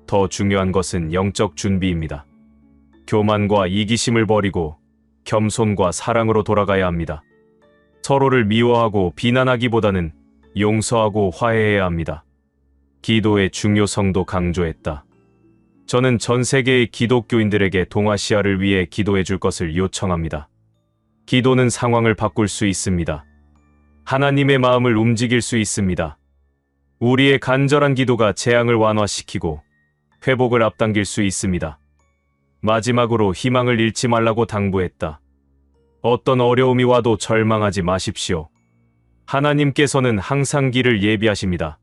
더 중요한 것은 영적 준비입니다. 교만과 이기심을 버리고 겸손과 사랑으로 돌아가야 합니다. 서로를 미워하고 비난하기보다는 용서하고 화해해야 합니다. 기도의 중요성도 강조했다. 저는 전 세계의 기독교인들에게 동아시아를 위해 기도해 줄 것을 요청합니다. 기도는 상황을 바꿀 수 있습니다. 하나님의 마음을 움직일 수 있습니다. 우리의 간절한 기도가 재앙을 완화시키고 회복을 앞당길 수 있습니다. 마지막으로 희망을 잃지 말라고 당부했다. 어떤 어려움이 와도 절망하지 마십시오. 하나님께서는 항상 길을 예비하십니다.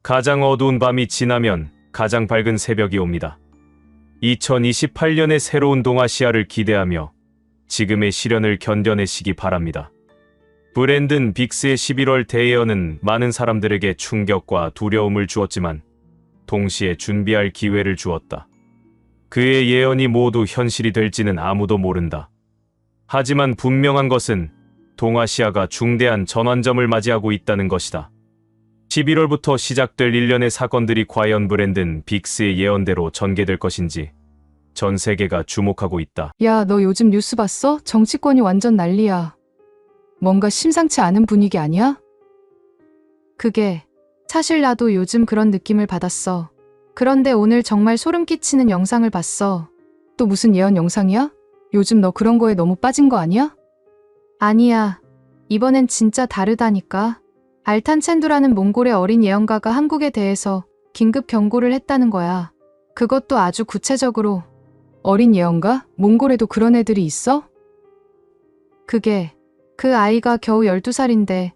가장 어두운 밤이 지나면 가장 밝은 새벽이 옵니다. 2028년의 새로운 동아시아를 기대하며 지금의 시련을 견뎌내시기 바랍니다. 브랜든 빅스의 11월 대예언은 많은 사람들에게 충격과 두려움을 주었지만 동시에 준비할 기회를 주었다. 그의 예언이 모두 현실이 될지는 아무도 모른다. 하지만 분명한 것은 동아시아가 중대한 전환점을 맞이하고 있다는 것이다. 11월부터 시작될 일련의 사건들이 과연 브랜든 빅스의 예언대로 전개될 것인지 전 세계가 주목하고 있다. 야, 너 요즘 뉴스 봤어? 정치권이 완전 난리야. 뭔가 심상치 않은 분위기 아니야? 그게 사실 나도 요즘 그런 느낌을 받았어. 그런데 오늘 정말 소름 끼치는 영상을 봤어. 또 무슨 예언 영상이야? 요즘 너 그런 거에 너무 빠진 거 아니야? 아니야. 이번엔 진짜 다르다니까. 알탄 첸두라는 몽골의 어린 예언가가 한국에 대해서 긴급 경고를 했다는 거야. 그것도 아주 구체적으로. 어린 예언가? 몽골에도 그런 애들이 있어? 그게 그 아이가 겨우 12살인데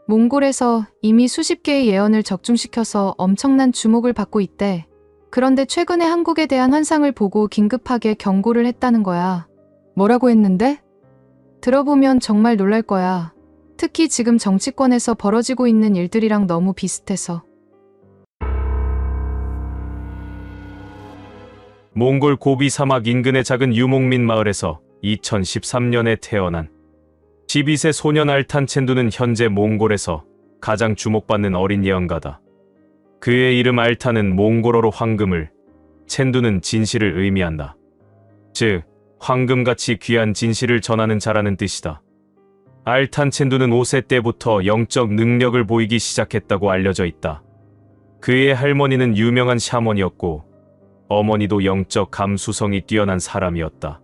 몽골에서 이미 수십 개의 예언을 적중시켜서 엄청난 주목을 받고 있대. 그런데 최근에 한국에 대한 환상을 보고 긴급하게 경고를 했다는 거야. 뭐라고 했는데? 들어보면 정말 놀랄 거야. 특히 지금 정치권에서 벌어지고 있는 일들이랑 너무 비슷해서. 몽골 고비 사막 인근의 작은 유목민 마을에서 2013년에 태어난 12세 소년 알탄 첸두는 현재 몽골에서 가장 주목받는 어린 예언가다. 그의 이름 알탄은 몽골어로 황금을, 첸두는 진실을 의미한다. 즉, 황금같이 귀한 진실을 전하는 자라는 뜻이다. 알탄 첸두는 5세 때부터 영적 능력을 보이기 시작했다고 알려져 있다. 그의 할머니는 유명한 샤먼이었고 어머니도 영적 감수성이 뛰어난 사람이었다.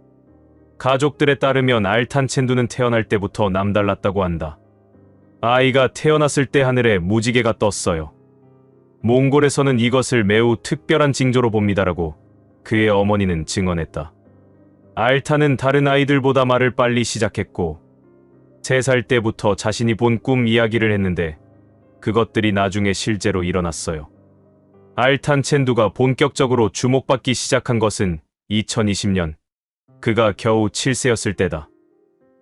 가족들에 따르면 알탄 첸두는 태어날 때부터 남달랐다고 한다. 아이가 태어났을 때 하늘에 무지개가 떴어요. 몽골에서는 이것을 매우 특별한 징조로 봅니다라고 그의 어머니는 증언했다. 알탄은 다른 아이들보다 말을 빨리 시작했고 3살 때부터 자신이 본 꿈 이야기를 했는데 그것들이 나중에 실제로 일어났어요. 알탄 첸두가 본격적으로 주목받기 시작한 것은 2020년 그가 겨우 7세였을 때다.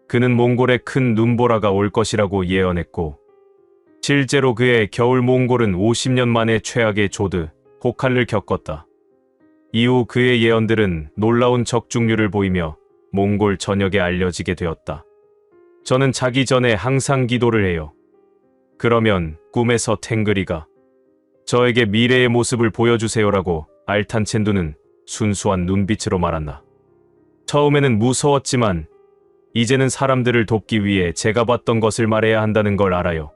그는 몽골에 큰 눈보라가 올 것이라고 예언했고 실제로 그의 겨울 몽골은 50년 만에 최악의 조드, 혹한을 겪었다. 이후 그의 예언들은 놀라운 적중률을 보이며 몽골 전역에 알려지게 되었다. 저는 자기 전에 항상 기도를 해요. 그러면 꿈에서 탱그리가 저에게 미래의 모습을 보여주세요라고 알탄 첸두는 순수한 눈빛으로 말한다. 처음에는 무서웠지만 이제는 사람들을 돕기 위해 제가 봤던 것을 말해야 한다는 걸 알아요.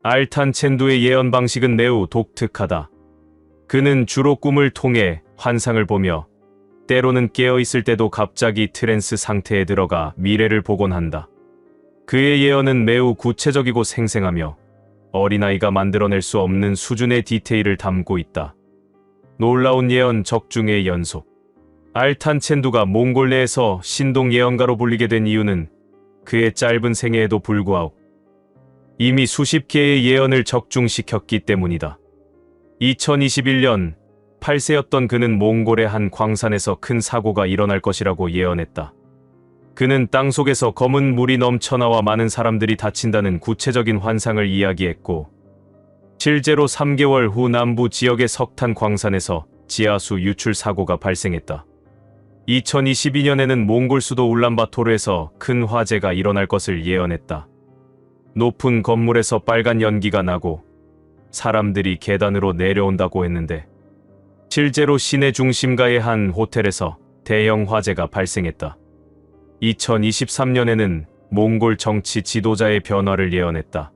알탄 첸두의 예언 방식은 매우 독특하다. 그는 주로 꿈을 통해 환상을 보며 때로는 깨어있을 때도 갑자기 트랜스 상태에 들어가 미래를 보곤 한다. 그의 예언은 매우 구체적이고 생생하며 어린아이가 만들어낼 수 없는 수준의 디테일을 담고 있다. 놀라운 예언 적중의 연속. 알탄 첸두가 몽골 내에서 신동 예언가로 불리게 된 이유는 그의 짧은 생애에도 불구하고 이미 수십 개의 예언을 적중시켰기 때문이다. 2021년 8세였던 그는 몽골의 한 광산에서 큰 사고가 일어날 것이라고 예언했다. 그는 땅속에서 검은 물이 넘쳐나와 많은 사람들이 다친다는 구체적인 환상을 이야기했고, 실제로 3개월 후 남부 지역의 석탄 광산에서 지하수 유출 사고가 발생했다. 2022년에는 몽골 수도 울란바토르에서 큰 화재가 일어날 것을 예언했다. 높은 건물에서 빨간 연기가 나고 사람들이 계단으로 내려온다고 했는데, 실제로 시내 중심가의 한 호텔에서 대형 화재가 발생했다. 2023년에는 몽골 정치 지도자의 변화를 예언했다.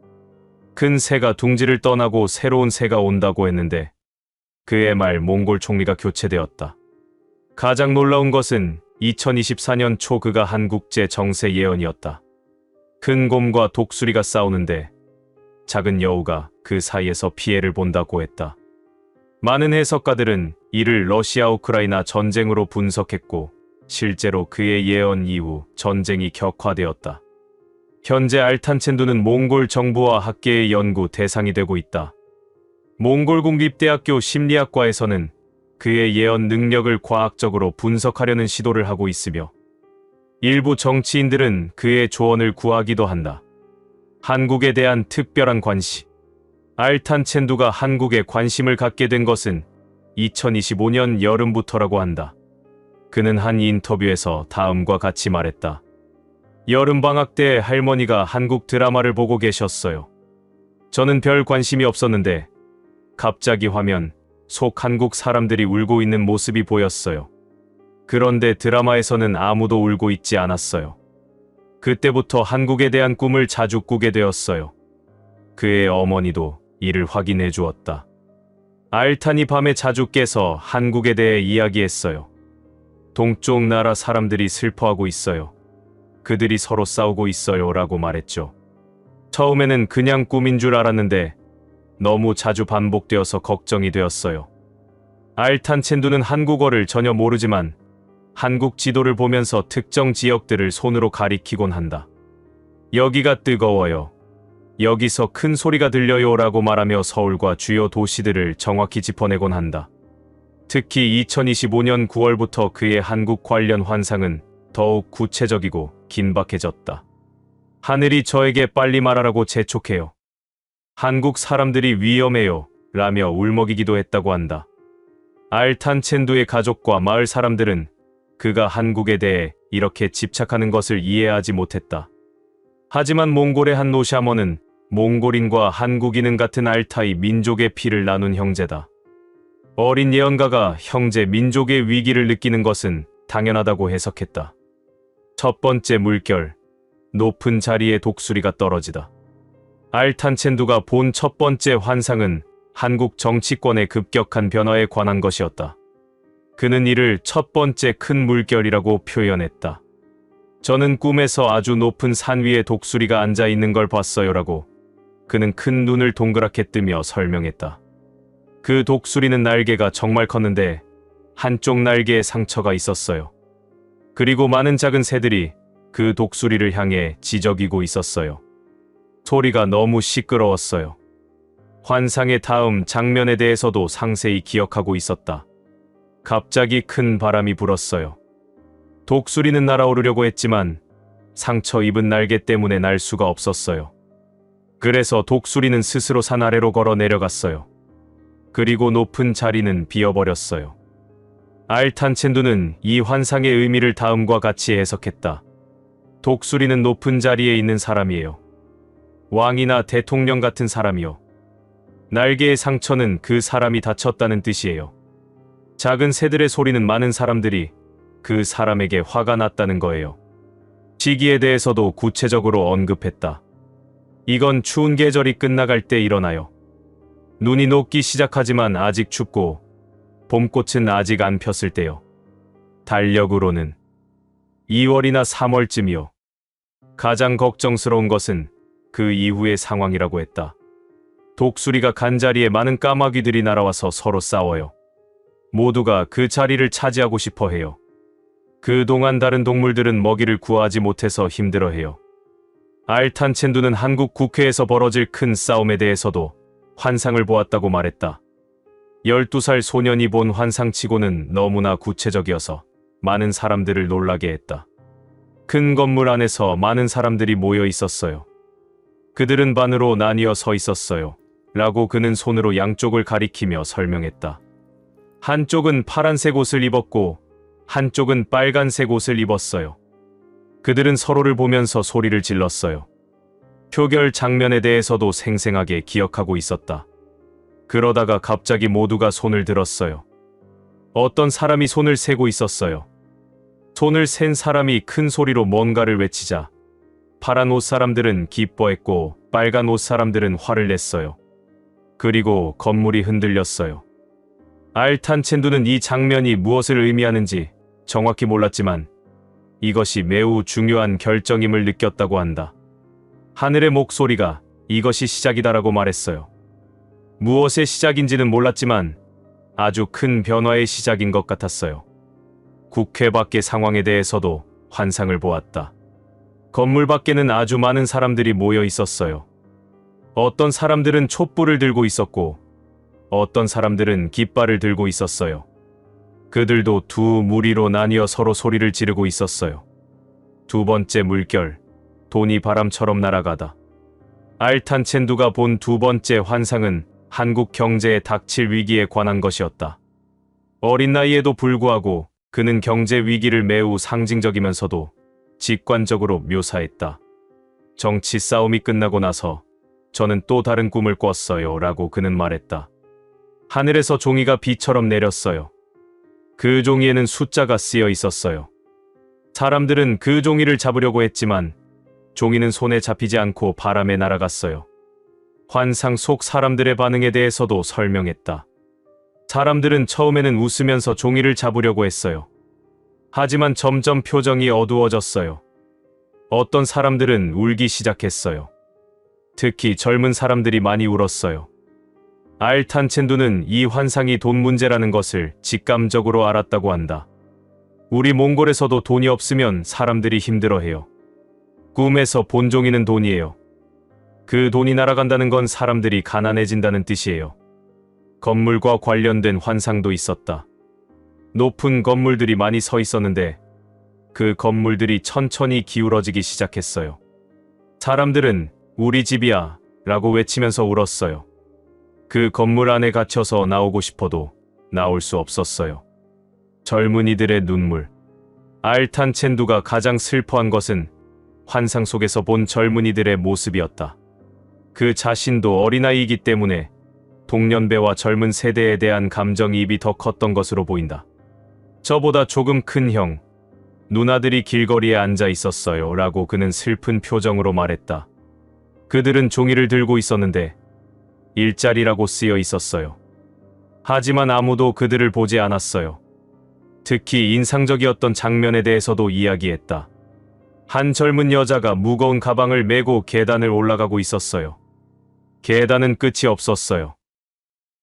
큰 새가 둥지를 떠나고 새로운 새가 온다고 했는데, 그의 말 몽골 총리가 교체되었다. 가장 놀라운 것은 2024년 초 그가 한국제 정세 예언이었다. 큰 곰과 독수리가 싸우는데 작은 여우가 그 사이에서 피해를 본다고 했다. 많은 해석가들은 이를 러시아 우크라이나 전쟁으로 분석했고, 실제로 그의 예언 이후 전쟁이 격화되었다. 현재 알탄첸두는 몽골 정부와 학계의 연구 대상이 되고 있다. 몽골 국립대학교 심리학과에서는 그의 예언 능력을 과학적으로 분석하려는 시도를 하고 있으며, 일부 정치인들은 그의 조언을 구하기도 한다. 한국에 대한 특별한 관심. 알탄첸두가 한국에 관심을 갖게 된 것은 2025년 여름부터라고 한다. 그는 한 인터뷰에서 다음과 같이 말했다. 여름방학 때 할머니가 한국 드라마를 보고 계셨어요. 저는 별 관심이 없었는데 갑자기 화면 속 한국 사람들이 울고 있는 모습이 보였어요. 그런데 드라마에서는 아무도 울고 있지 않았어요. 그때부터 한국에 대한 꿈을 자주 꾸게 되었어요. 그의 어머니도 이를 확인해 주었다. 알탄이 밤에 자주 깨서 한국에 대해 이야기했어요. 동쪽 나라 사람들이 슬퍼하고 있어요. 그들이 서로 싸우고 있어요 라고 말했죠. 처음에는 그냥 꿈인 줄 알았는데 너무 자주 반복되어서 걱정이 되었어요. 알탄첸두는 한국어를 전혀 모르지만 한국 지도를 보면서 특정 지역들을 손으로 가리키곤 한다. 여기가 뜨거워요. 여기서 큰 소리가 들려요 라고 말하며 서울과 주요 도시들을 정확히 짚어내곤 한다. 특히 2025년 9월부터 그의 한국 관련 환상은 더욱 구체적이고 긴박해졌다. 하늘이 저에게 빨리 말하라고 재촉해요. 한국 사람들이 위험해요 라며 울먹이기도 했다고 한다. 알탄첸두의 가족과 마을 사람들은 그가 한국에 대해 이렇게 집착하는 것을 이해하지 못했다. 하지만 몽골의 한 노샤머는 몽골인과 한국인은 같은 알타이 민족의 피를 나눈 형제다. 어린 예언가가 형제 민족의 위기를 느끼는 것은 당연하다고 해석했다. 첫 번째 물결, 높은 자리에 독수리가 떨어지다. 알탄첸두가 본 첫 번째 환상은 한국 정치권의 급격한 변화에 관한 것이었다. 그는 이를 첫 번째 큰 물결이라고 표현했다. 저는 꿈에서 아주 높은 산 위에 독수리가 앉아 있는 걸 봤어요라고 그는 큰 눈을 동그랗게 뜨며 설명했다. 그 독수리는 날개가 정말 컸는데 한쪽 날개에 상처가 있었어요. 그리고 많은 작은 새들이 그 독수리를 향해 지저귀고 있었어요. 소리가 너무 시끄러웠어요. 환상의 다음 장면에 대해서도 상세히 기억하고 있었다. 갑자기 큰 바람이 불었어요. 독수리는 날아오르려고 했지만 상처 입은 날개 때문에 날 수가 없었어요. 그래서 독수리는 스스로 산 아래로 걸어 내려갔어요. 그리고 높은 자리는 비어버렸어요. 알탄첸두는 이 환상의 의미를 다음과 같이 해석했다. 독수리는 높은 자리에 있는 사람이에요. 왕이나 대통령 같은 사람이요. 날개의 상처는 그 사람이 다쳤다는 뜻이에요. 작은 새들의 소리는 많은 사람들이 그 사람에게 화가 났다는 거예요. 시기에 대해서도 구체적으로 언급했다. 이건 추운 계절이 끝나갈 때 일어나요. 눈이 녹기 시작하지만 아직 춥고 봄꽃은 아직 안 폈을 때요. 달력으로는 2월이나 3월쯤이요. 가장 걱정스러운 것은 그 이후의 상황이라고 했다. 독수리가 간 자리에 많은 까마귀들이 날아와서 서로 싸워요. 모두가 그 자리를 차지하고 싶어 해요. 그동안 다른 동물들은 먹이를 구하지 못해서 힘들어해요. 알탄첸두는 한국 국회에서 벌어질 큰 싸움에 대해서도 환상을 보았다고 말했다. 12살 소년이 본 환상치고는 너무나 구체적이어서 많은 사람들을 놀라게 했다. 큰 건물 안에서 많은 사람들이 모여 있었어요. 그들은 반으로 나뉘어 서 있었어요. 라고 그는 손으로 양쪽을 가리키며 설명했다. 한쪽은 파란색 옷을 입었고 한쪽은 빨간색 옷을 입었어요. 그들은 서로를 보면서 소리를 질렀어요. 표결 장면에 대해서도 생생하게 기억하고 있었다. 그러다가 갑자기 모두가 손을 들었어요. 어떤 사람이 손을 세고 있었어요. 손을 센 사람이 큰 소리로 뭔가를 외치자 파란 옷 사람들은 기뻐했고 빨간 옷 사람들은 화를 냈어요. 그리고 건물이 흔들렸어요. 알탄첸두는 이 장면이 무엇을 의미하는지 정확히 몰랐지만 이것이 매우 중요한 결정임을 느꼈다고 한다. 하늘의 목소리가 이것이 시작이다라고 말했어요. 무엇의 시작인지는 몰랐지만 아주 큰 변화의 시작인 것 같았어요. 국회 밖의 상황에 대해서도 환상을 보았다. 건물 밖에는 아주 많은 사람들이 모여 있었어요. 어떤 사람들은 촛불을 들고 있었고 어떤 사람들은 깃발을 들고 있었어요. 그들도 두 무리로 나뉘어 서로 소리를 지르고 있었어요. 두 번째 물결, 돈이 바람처럼 날아가다. 알탄첸두가 본 두 번째 환상은 한국 경제에 닥칠 위기에 관한 것이었다. 어린 나이에도 불구하고 그는 경제 위기를 매우 상징적이면서도 직관적으로 묘사했다. 정치 싸움이 끝나고 나서 저는 또 다른 꿈을 꿨어요 라고 그는 말했다. 하늘에서 종이가 비처럼 내렸어요. 그 종이에는 숫자가 쓰여 있었어요. 사람들은 그 종이를 잡으려고 했지만 종이는 손에 잡히지 않고 바람에 날아갔어요. 환상 속 사람들의 반응에 대해서도 설명했다. 사람들은 처음에는 웃으면서 종이를 잡으려고 했어요. 하지만 점점 표정이 어두워졌어요. 어떤 사람들은 울기 시작했어요. 특히 젊은 사람들이 많이 울었어요. 알탄첸두는 이 환상이 돈 문제라는 것을 직감적으로 알았다고 한다. 우리 몽골에서도 돈이 없으면 사람들이 힘들어해요. 꿈에서 본 종이는 돈이에요. 그 돈이 날아간다는 건 사람들이 가난해진다는 뜻이에요. 건물과 관련된 환상도 있었다. 높은 건물들이 많이 서 있었는데 그 건물들이 천천히 기울어지기 시작했어요. 사람들은 우리 집이야 라고 외치면서 울었어요. 그 건물 안에 갇혀서 나오고 싶어도 나올 수 없었어요. 젊은이들의 눈물. 알탄첸두가 가장 슬퍼한 것은 환상 속에서 본 젊은이들의 모습이었다. 그 자신도 어린아이이기 때문에 동년배와 젊은 세대에 대한 감정이입이 더 컸던 것으로 보인다. 저보다 조금 큰 형, 누나들이 길거리에 앉아 있었어요 라고 그는 슬픈 표정으로 말했다. 그들은 종이를 들고 있었는데 일자리라고 쓰여 있었어요. 하지만 아무도 그들을 보지 않았어요. 특히 인상적이었던 장면에 대해서도 이야기했다. 한 젊은 여자가 무거운 가방을 메고 계단을 올라가고 있었어요. 계단은 끝이 없었어요.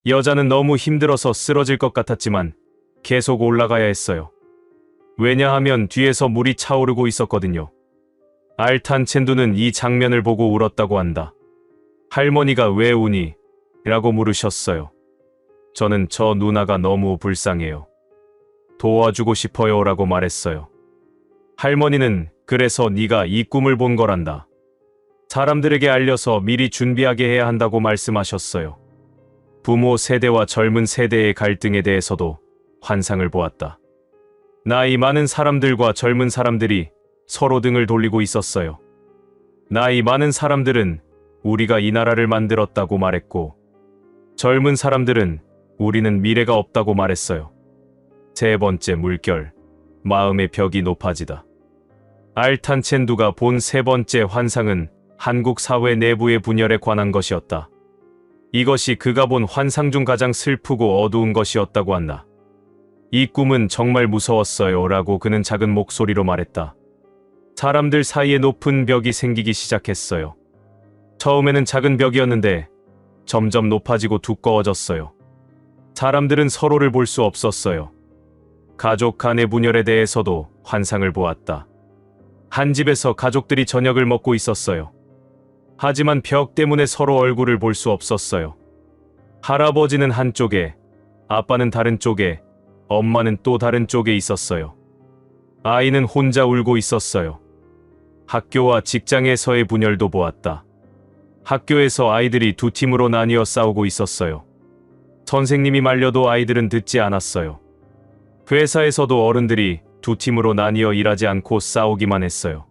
여자는 너무 힘들어서 쓰러질 것 같았지만 계속 올라가야 했어요. 왜냐하면 뒤에서 물이 차오르고 있었거든요. 알탄첸두는 이 장면을 보고 울었다고 한다. 할머니가 왜 우니? 라고 물으셨어요. 저는 저 누나가 너무 불쌍해요. 도와주고 싶어요 라고 말했어요. 할머니는 그래서 네가 이 꿈을 본 거란다. 사람들에게 알려서 미리 준비하게 해야 한다고 말씀하셨어요. 부모 세대와 젊은 세대의 갈등에 대해서도 환상을 보았다. 나이 많은 사람들과 젊은 사람들이 서로 등을 돌리고 있었어요. 나이 많은 사람들은 우리가 이 나라를 만들었다고 말했고 젊은 사람들은 우리는 미래가 없다고 말했어요. 세 번째 물결, 마음의 벽이 높아지다. 알탄첸두가 본 세 번째 환상은 한국 사회 내부의 분열에 관한 것이었다. 이것이 그가 본 환상 중 가장 슬프고 어두운 것이었다고 한다. 이 꿈은 정말 무서웠어요 라고 그는 작은 목소리로 말했다. 사람들 사이에 높은 벽이 생기기 시작했어요. 처음에는 작은 벽이었는데 점점 높아지고 두꺼워졌어요. 사람들은 서로를 볼 수 없었어요. 가족 간의 분열에 대해서도 환상을 보았다. 한 집에서 가족들이 저녁을 먹고 있었어요. 하지만 벽 때문에 서로 얼굴을 볼 수 없었어요. 할아버지는 한쪽에, 아빠는 다른 쪽에, 엄마는 또 다른 쪽에 있었어요. 아이는 혼자 울고 있었어요. 학교와 직장에서의 분열도 보았다. 학교에서 아이들이 두 팀으로 나뉘어 싸우고 있었어요. 선생님이 말려도 아이들은 듣지 않았어요. 회사에서도 어른들이 두 팀으로 나뉘어 일하지 않고 싸우기만 했어요.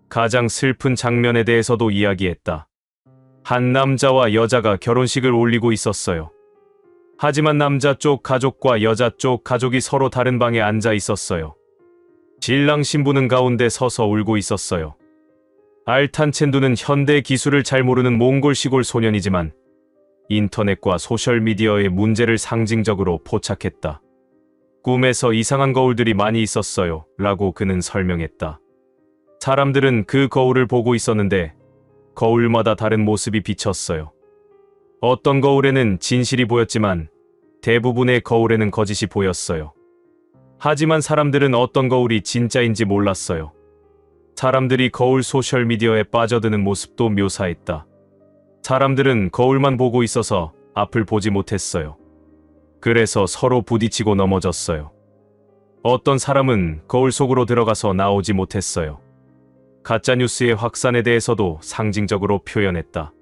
가장 슬픈 장면에 대해서도 이야기했다. 한 남자와 여자가 결혼식을 올리고 있었어요. 하지만 남자 쪽 가족과 여자 쪽 가족이 서로 다른 방에 앉아 있었어요. 신랑 신부는 가운데 서서 울고 있었어요. 알탄첸두는 현대 기술을 잘 모르는 몽골 시골 소년이지만 인터넷과 소셜미디어의 문제를 상징적으로 포착했다. 꿈에서 이상한 거울들이 많이 있었어요. 라고 그는 설명했다. 사람들은 그 거울을 보고 있었는데 거울마다 다른 모습이 비쳤어요. 어떤 거울에는 진실이 보였지만 대부분의 거울에는 거짓이 보였어요. 하지만 사람들은 어떤 거울이 진짜인지 몰랐어요. 사람들이 거울 소셜미디어에 빠져드는 모습도 묘사했다. 사람들은 거울만 보고 있어서 앞을 보지 못했어요. 그래서 서로 부딪히고 넘어졌어요. 어떤 사람은 거울 속으로 들어가서 나오지 못했어요. 가짜뉴스의 확산에 대해서도 상징적으로 표현했다.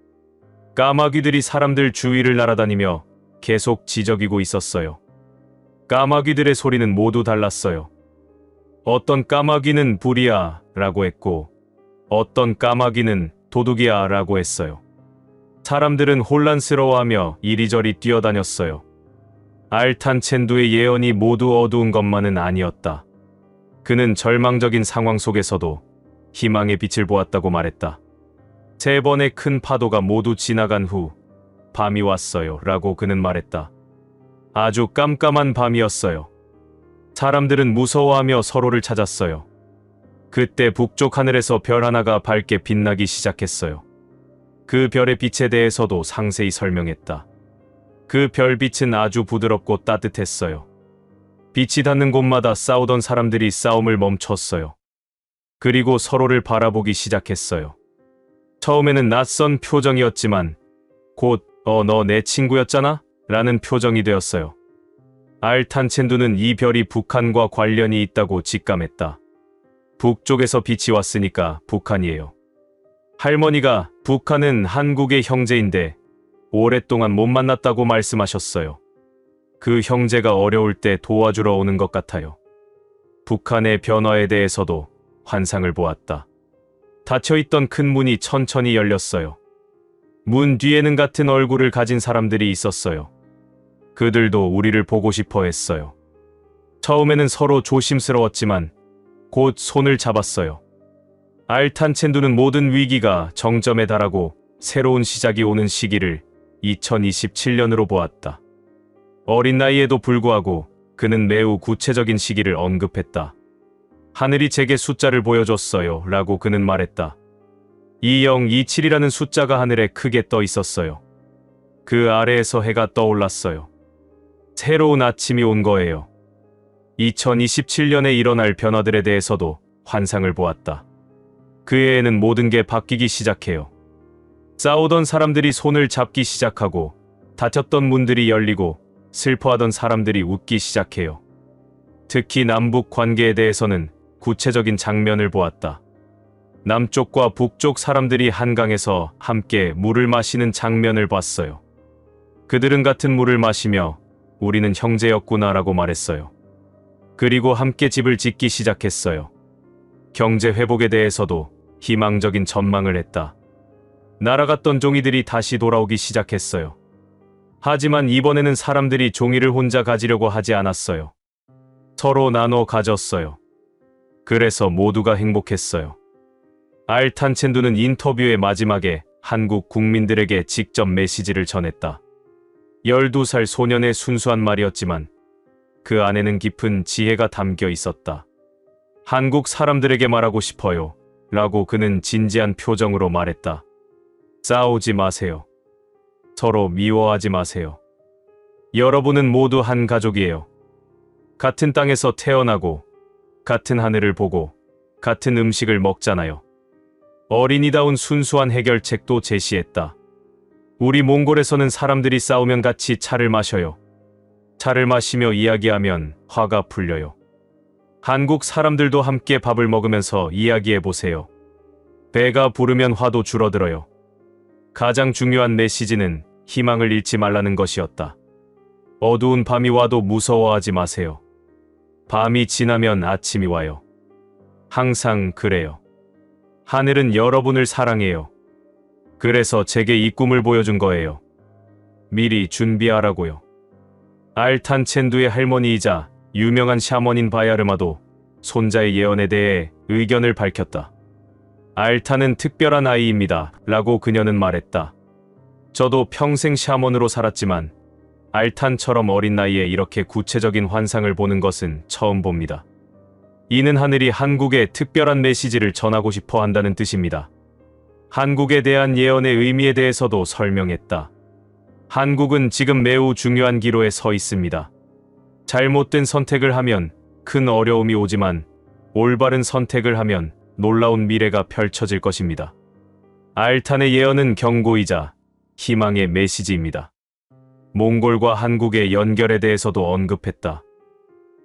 까마귀들이 사람들 주위를 날아다니며 계속 지저귀고 있었어요. 까마귀들의 소리는 모두 달랐어요. 어떤 까마귀는 불이야 라고 했고 어떤 까마귀는 도둑이야 라고 했어요. 사람들은 혼란스러워하며 이리저리 뛰어다녔어요. 알탄첸두의 예언이 모두 어두운 것만은 아니었다. 그는 절망적인 상황 속에서도 희망의 빛을 보았다고 말했다. 3번의 큰 파도가 모두 지나간 후 밤이 왔어요 라고 그는 말했다. 아주 깜깜한 밤이었어요. 사람들은 무서워하며 서로를 찾았어요. 그때 북쪽 하늘에서 별 하나가 밝게 빛나기 시작했어요. 그 별의 빛에 대해서도 상세히 설명했다. 그 별빛은 아주 부드럽고 따뜻했어요. 빛이 닿는 곳마다 싸우던 사람들이 싸움을 멈췄어요. 그리고 서로를 바라보기 시작했어요. 처음에는 낯선 표정이었지만 곧 너 내 친구였잖아? 라는 표정이 되었어요. 알탄첸두는 이 별이 북한과 관련이 있다고 직감했다. 북쪽에서 빛이 왔으니까 북한이에요. 할머니가 북한은 한국의 형제인데 오랫동안 못 만났다고 말씀하셨어요. 그 형제가 어려울 때 도와주러 오는 것 같아요. 북한의 변화에 대해서도 환상을 보았다. 닫혀있던 큰 문이 천천히 열렸어요. 문 뒤에는 같은 얼굴을 가진 사람들이 있었어요. 그들도 우리를 보고 싶어 했어요. 처음에는 서로 조심스러웠지만 곧 손을 잡았어요. 알탄첸두는 모든 위기가 정점에 달하고 새로운 시작이 오는 시기를 2027년으로 보았다. 어린 나이에도 불구하고 그는 매우 구체적인 시기를 언급했다. 하늘이 제게 숫자를 보여줬어요 라고 그는 말했다. 2027이라는 숫자가 하늘에 크게 떠 있었어요. 그 아래에서 해가 떠올랐어요. 새로운 아침이 온 거예요. 2027년에 일어날 변화들에 대해서도 환상을 보았다. 그 해에는 모든 게 바뀌기 시작해요. 싸우던 사람들이 손을 잡기 시작하고 닫혔던 문들이 열리고 슬퍼하던 사람들이 웃기 시작해요. 특히 남북 관계에 대해서는 구체적인 장면을 보았다. 남쪽과 북쪽 사람들이 한강에서 함께 물을 마시는 장면을 봤어요. 그들은 같은 물을 마시며 우리는 형제였구나라고 말했어요. 그리고 함께 집을 짓기 시작했어요. 경제 회복에 대해서도 희망적인 전망을 했다. 날아갔던 종이들이 다시 돌아오기 시작했어요. 하지만 이번에는 사람들이 종이를 혼자 가지려고 하지 않았어요. 서로 나눠 가졌어요. 그래서 모두가 행복했어요. 알탄첸두는 인터뷰의 마지막에 한국 국민들에게 직접 메시지를 전했다. 12살 소년의 순수한 말이었지만 그 안에는 깊은 지혜가 담겨 있었다. 한국 사람들에게 말하고 싶어요. 라고 그는 진지한 표정으로 말했다. 싸우지 마세요. 서로 미워하지 마세요. 여러분은 모두 한 가족이에요. 같은 땅에서 태어나고 같은 하늘을 보고 같은 음식을 먹잖아요. 어린이다운 순수한 해결책도 제시했다. 우리 몽골에서는 사람들이 싸우면 같이 차를 마셔요. 차를 마시며 이야기하면 화가 풀려요. 한국 사람들도 함께 밥을 먹으면서 이야기해 보세요. 배가 부르면 화도 줄어들어요. 가장 중요한 메시지는 희망을 잃지 말라는 것이었다. 어두운 밤이 와도 무서워하지 마세요. 밤이 지나면 아침이 와요. 항상 그래요. 하늘은 여러분을 사랑해요. 그래서 제게 이 꿈을 보여준 거예요. 미리 준비하라고요. 알탄 첸두의 할머니이자 유명한 샤머닌 바야르마도 손자의 예언에 대해 의견을 밝혔다. 알탄은 특별한 아이입니다. 라고 그녀는 말했다. 저도 평생 샤먼으로 살았지만 알탄처럼 어린 나이에 이렇게 구체적인 환상을 보는 것은 처음 봅니다. 이는 하늘이 한국에 특별한 메시지를 전하고 싶어 한다는 뜻입니다. 한국에 대한 예언의 의미에 대해서도 설명했다. 한국은 지금 매우 중요한 기로에 서 있습니다. 잘못된 선택을 하면 큰 어려움이 오지만 올바른 선택을 하면 놀라운 미래가 펼쳐질 것입니다. 알탄의 예언은 경고이자 희망의 메시지입니다. 몽골과 한국의 연결에 대해서도 언급했다.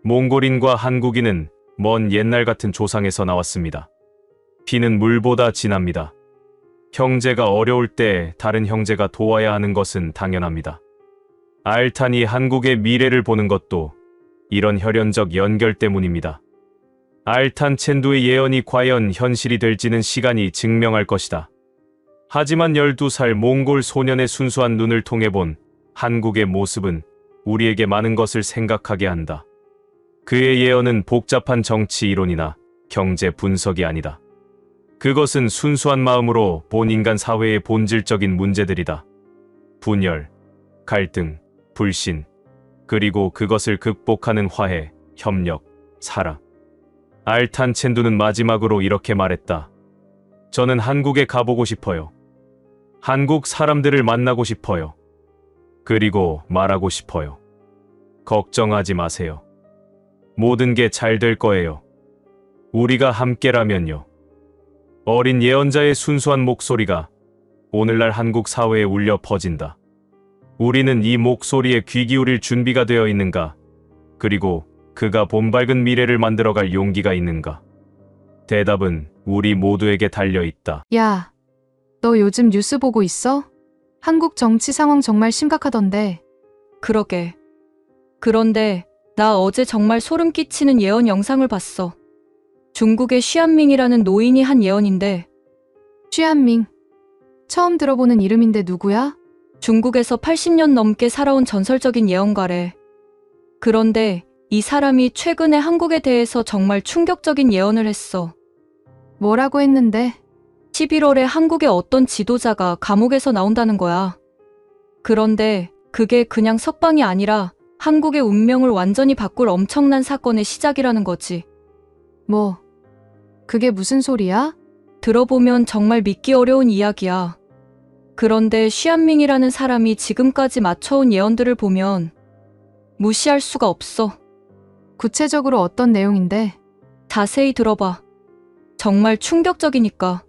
몽골인과 한국인은 먼 옛날 같은 조상에서 나왔습니다. 피는 물보다 진합니다. 형제가 어려울 때 다른 형제가 도와야 하는 것은 당연합니다. 알탄이 한국의 미래를 보는 것도 이런 혈연적 연결 때문입니다. 알탄 첸두의 예언이 과연 현실이 될지는 시간이 증명할 것이다. 하지만 12살 몽골 소년의 순수한 눈을 통해 본 한국의 모습은 우리에게 많은 것을 생각하게 한다. 그의 예언은 복잡한 정치 이론이나 경제 분석이 아니다. 그것은 순수한 마음으로 본 인간 사회의 본질적인 문제들이다. 분열, 갈등, 불신, 그리고 그것을 극복하는 화해, 협력, 사랑. 알탄 첸두는 마지막으로 이렇게 말했다. 저는 한국에 가보고 싶어요. 한국 사람들을 만나고 싶어요. 그리고 말하고 싶어요. 걱정하지 마세요. 모든 게 잘 될 거예요. 우리가 함께라면요. 어린 예언자의 순수한 목소리가 오늘날 한국 사회에 울려 퍼진다. 우리는 이 목소리에 귀 기울일 준비가 되어 있는가? 그리고 그가 봄밝은 미래를 만들어갈 용기가 있는가? 대답은 우리 모두에게 달려 있다. 야, 너 요즘 뉴스 보고 있어? 한국 정치 상황 정말 심각하던데. 그러게. 그런데 나 어제 정말 소름 끼치는 예언 영상을 봤어. 중국의 쉬안밍이라는 노인이 한 예언인데 취한밍. 처음 들어보는 이름인데 누구야? 중국에서 80년 넘게 살아온 전설적인 예언가래. 그런데 이 사람이 최근에 한국에 대해서 정말 충격적인 예언을 했어. 뭐라고 했는데? 11월에 한국의 어떤 지도자가 감옥에서 나온다는 거야. 그런데 그게 그냥 석방이 아니라 한국의 운명을 완전히 바꿀 엄청난 사건의 시작이라는 거지. 뭐, 그게 무슨 소리야? 들어보면 정말 믿기 어려운 이야기야. 그런데 쉬안밍이라는 사람이 지금까지 맞춰온 예언들을 보면 무시할 수가 없어. 구체적으로 어떤 내용인데? 자세히 들어봐. 정말 충격적이니까.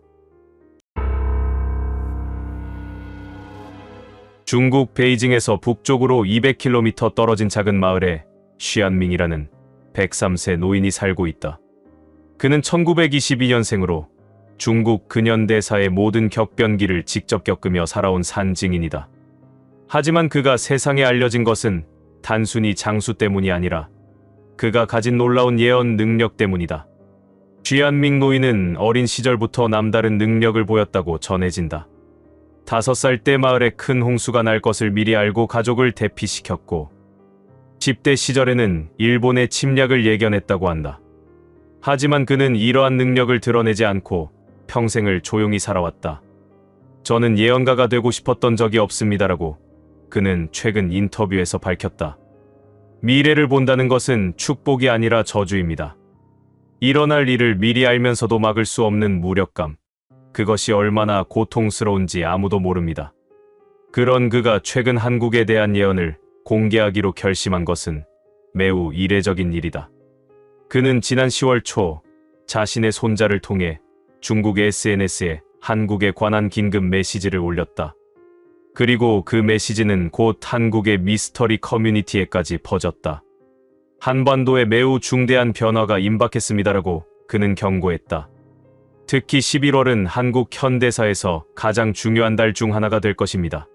중국 베이징에서 북쪽으로 200km 떨어진 작은 마을에 쉬안밍이라는 103세 노인이 살고 있다. 그는 1922년생으로 중국 근현대사의 모든 격변기를 직접 겪으며 살아온 산증인이다. 하지만 그가 세상에 알려진 것은 단순히 장수 때문이 아니라 그가 가진 놀라운 예언 능력 때문이다. 쉬안밍 노인은 어린 시절부터 남다른 능력을 보였다고 전해진다. 5살 때 마을에 큰 홍수가 날 것을 미리 알고 가족을 대피시켰고 10대 시절에는 일본의 침략을 예견했다고 한다. 하지만 그는 이러한 능력을 드러내지 않고 평생을 조용히 살아왔다. 저는 예언가가 되고 싶었던 적이 없습니다라고 그는 최근 인터뷰에서 밝혔다. 미래를 본다는 것은 축복이 아니라 저주입니다. 일어날 일을 미리 알면서도 막을 수 없는 무력감. 그것이 얼마나 고통스러운지 아무도 모릅니다. 그런 그가 최근 한국에 대한 예언을 공개하기로 결심한 것은 매우 이례적인 일이다. 그는 지난 10월 초 자신의 손자를 통해 중국 SNS에 한국에 관한 긴급 메시지를 올렸다. 그리고 그 메시지는 곧 한국의 미스터리 커뮤니티에까지 퍼졌다. 한반도에 매우 중대한 변화가 임박했습니다라고 그는 경고했다. 특히 11월은 한국 현대사에서 가장 중요한 달 중 하나가 될 것입니다.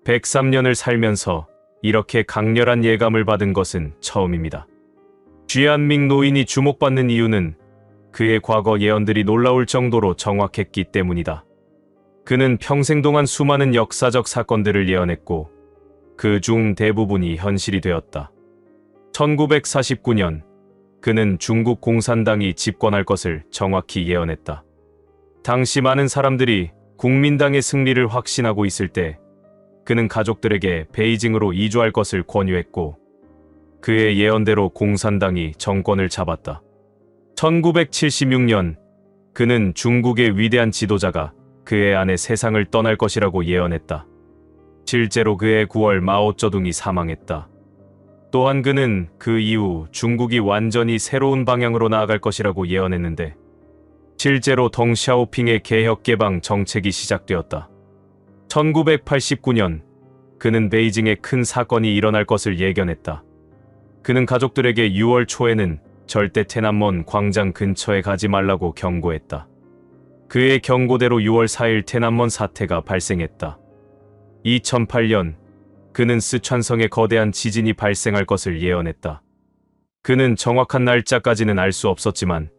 103년을 살면서 이렇게 강렬한 예감을 받은 것은 처음입니다. 쥐안밍 노인이 주목받는 이유는 그의 과거 예언들이 놀라울 정도로 정확했기 때문이다. 그는 평생 동안 수많은 역사적 사건들을 예언했고 그 중 대부분이 현실이 되었다. 1949년 그는 중국 공산당이 집권할 것을 정확히 예언했다. 당시 많은 사람들이 국민당의 승리를 확신하고 있을 때 그는 가족들에게 베이징으로 이주할 것을 권유했고 그의 예언대로 공산당이 정권을 잡았다. 1976년 그는 중국의 위대한 지도자가 그의 아내 세상을 떠날 것이라고 예언했다. 실제로 그해 9월 마오쩌둥이 사망했다. 또한 그는 그 이후 중국이 완전히 새로운 방향으로 나아갈 것이라고 예언했는데 실제로 덩샤오핑의 개혁 개방 정책이 시작되었다. 1989년 그는 베이징에 큰 사건이 일어날 것을 예견했다. 그는 가족들에게 6월 초에는 절대 테난먼 광장 근처에 가지 말라고 경고했다. 그의 경고대로 6월 4일 테난먼 사태가 발생했다. 2008년 그는 스촨성에 거대한 지진이 발생할 것을 예언했다. 그는 정확한 날짜까지는 알 수 없었지만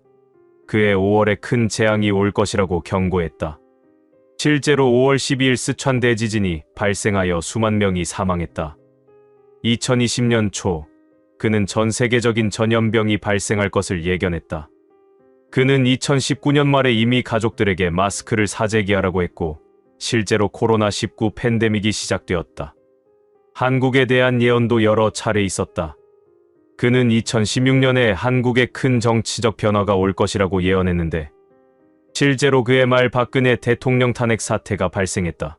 그해 5월에 큰 재앙이 올 것이라고 경고했다. 실제로 5월 12일 스촨 대지진이 발생하여 수만 명이 사망했다. 2020년 초 그는 전 세계적인 전염병이 발생할 것을 예견했다. 그는 2019년 말에 이미 가족들에게 마스크를 사재기하라고 했고 실제로 코로나19 팬데믹이 시작되었다. 한국에 대한 예언도 여러 차례 있었다. 그는 2016년에 한국에 큰 정치적 변화가 올 것이라고 예언했는데 실제로 그해 말 박근혜 대통령 탄핵 사태가 발생했다.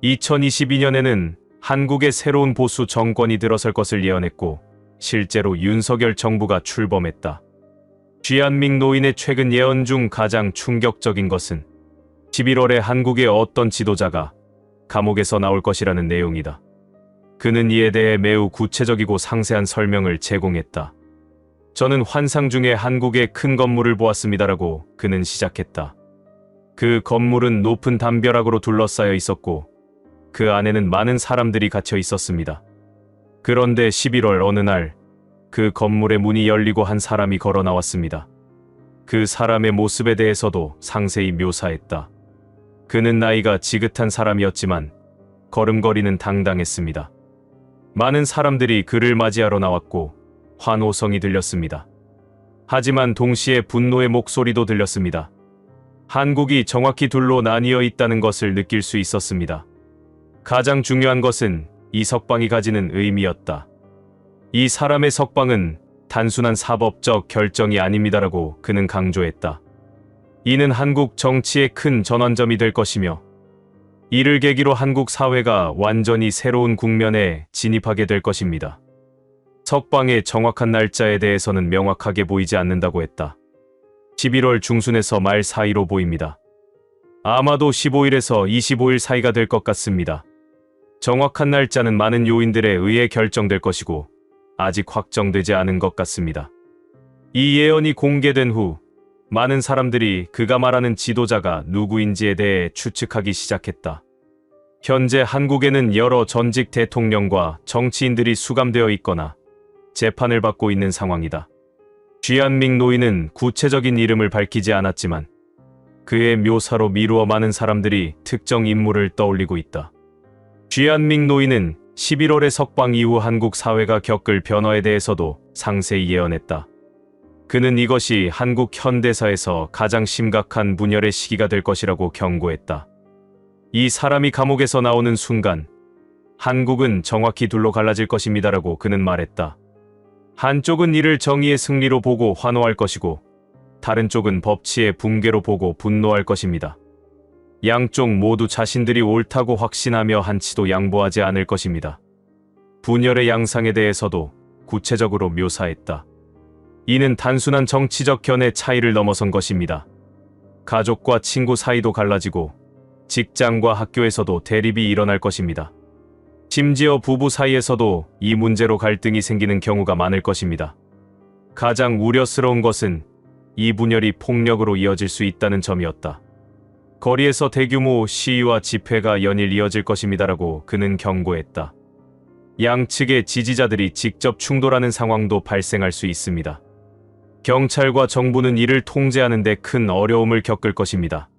2022년에는 한국에 새로운 보수 정권이 들어설 것을 예언했고 실제로 윤석열 정부가 출범했다. 쥐안밍 노인의 최근 예언 중 가장 충격적인 것은 11월에 한국의 어떤 지도자가 감옥에서 나올 것이라는 내용이다. 그는 이에 대해 매우 구체적이고 상세한 설명을 제공했다. 저는 환상 중에 한국의 큰 건물을 보았습니다라고 그는 시작했다. 그 건물은 높은 담벼락으로 둘러싸여 있었고 그 안에는 많은 사람들이 갇혀 있었습니다. 그런데 11월 어느 날 그 건물의 문이 열리고 한 사람이 걸어 나왔습니다. 그 사람의 모습에 대해서도 상세히 묘사했다. 그는 나이가 지긋한 사람이었지만 걸음걸이는 당당했습니다. 많은 사람들이 그를 맞이하러 나왔고 환호성이 들렸습니다. 하지만 동시에 분노의 목소리도 들렸습니다. 한국이 정확히 둘로 나뉘어 있다는 것을 느낄 수 있었습니다. 가장 중요한 것은 이 석방이 가지는 의미였다. 이 사람의 석방은 단순한 사법적 결정이 아닙니다라고 그는 강조했다. 이는 한국 정치의 큰 전환점이 될 것이며 이를 계기로 한국 사회가 완전히 새로운 국면에 진입하게 될 것입니다. 석방의 정확한 날짜에 대해서는 명확하게 보이지 않는다고 했다. 11월 중순에서 말 사이로 보입니다. 아마도 15일에서 25일 사이가 될 것 같습니다. 정확한 날짜는 많은 요인들에 의해 결정될 것이고 아직 확정되지 않은 것 같습니다. 이 예언이 공개된 후 많은 사람들이 그가 말하는 지도자가 누구인지에 대해 추측하기 시작했다. 현재 한국에는 여러 전직 대통령과 정치인들이 수감되어 있거나 재판을 받고 있는 상황이다. 쥐안밍 노인은 구체적인 이름을 밝히지 않았지만 그의 묘사로 미루어 많은 사람들이 특정 인물을 떠올리고 있다. 쥐안밍 노인은 11월의 석방 이후 한국 사회가 겪을 변화에 대해서도 상세히 예언했다. 그는 이것이 한국 현대사에서 가장 심각한 분열의 시기가 될 것이라고 경고했다. 이 사람이 감옥에서 나오는 순간 한국은 정확히 둘로 갈라질 것입니다라고 그는 말했다. 한쪽은 이를 정의의 승리로 보고 환호할 것이고 다른 쪽은 법치의 붕괴로 보고 분노할 것입니다. 양쪽 모두 자신들이 옳다고 확신하며 한치도 양보하지 않을 것입니다. 분열의 양상에 대해서도 구체적으로 묘사했다. 이는 단순한 정치적 견해 차이를 넘어선 것입니다. 가족과 친구 사이도 갈라지고 직장과 학교에서도 대립이 일어날 것입니다. 심지어 부부 사이에서도 이 문제로 갈등이 생기는 경우가 많을 것입니다. 가장 우려스러운 것은 이 분열이 폭력으로 이어질 수 있다는 점이었다. 거리에서 대규모 시위와 집회가 연일 이어질 것입니다라고 그는 경고했다. 양측의 지지자들이 직접 충돌하는 상황도 발생할 수 있습니다. 경찰과 정부는 이를 통제하는 데 큰 어려움을 겪을 것입니다.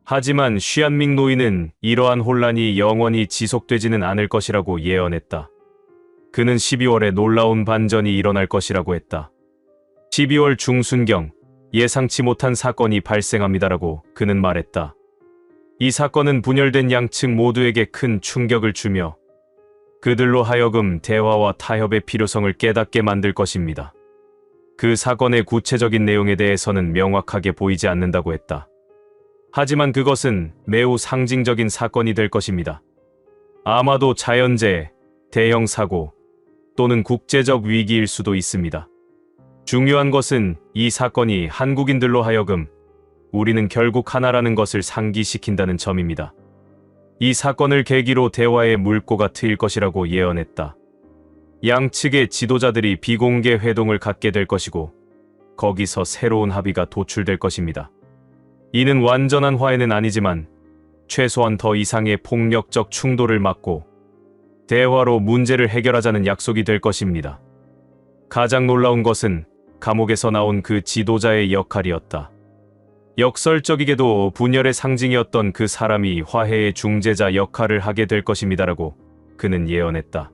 하지만 쉬안밍 노인은 이러한 혼란이 영원히 지속되지는 않을 것이라고 예언했다. 그는 12월에 놀라운 반전이 일어날 것이라고 했다. 12월 중순경 예상치 못한 사건이 발생합니다라고 그는 말했다. 이 사건은 분열된 양측 모두에게 큰 충격을 주며 그들로 하여금 대화와 타협의 필요성을 깨닫게 만들 것입니다. 그 사건의 구체적인 내용에 대해서는 명확하게 보이지 않는다고 했다. 하지만 그것은 매우 상징적인 사건이 될 것입니다. 아마도 자연재해, 대형 사고 또는 국제적 위기일 수도 있습니다. 중요한 것은 이 사건이 한국인들로 하여금 우리는 결국 하나라는 것을 상기시킨다는 점입니다. 이 사건을 계기로 대화의 물꼬가 트일 것이라고 예언했다. 양측의 지도자들이 비공개 회동을 갖게 될 것이고 거기서 새로운 합의가 도출될 것입니다. 이는 완전한 화해는 아니지만 최소한 더 이상의 폭력적 충돌을 막고 대화로 문제를 해결하자는 약속이 될 것입니다. 가장 놀라운 것은 감옥에서 나온 그 지도자의 역할이었다. 역설적이게도 분열의 상징이었던 그 사람이 화해의 중재자 역할을 하게 될 것입니다라고 그는 예언했다.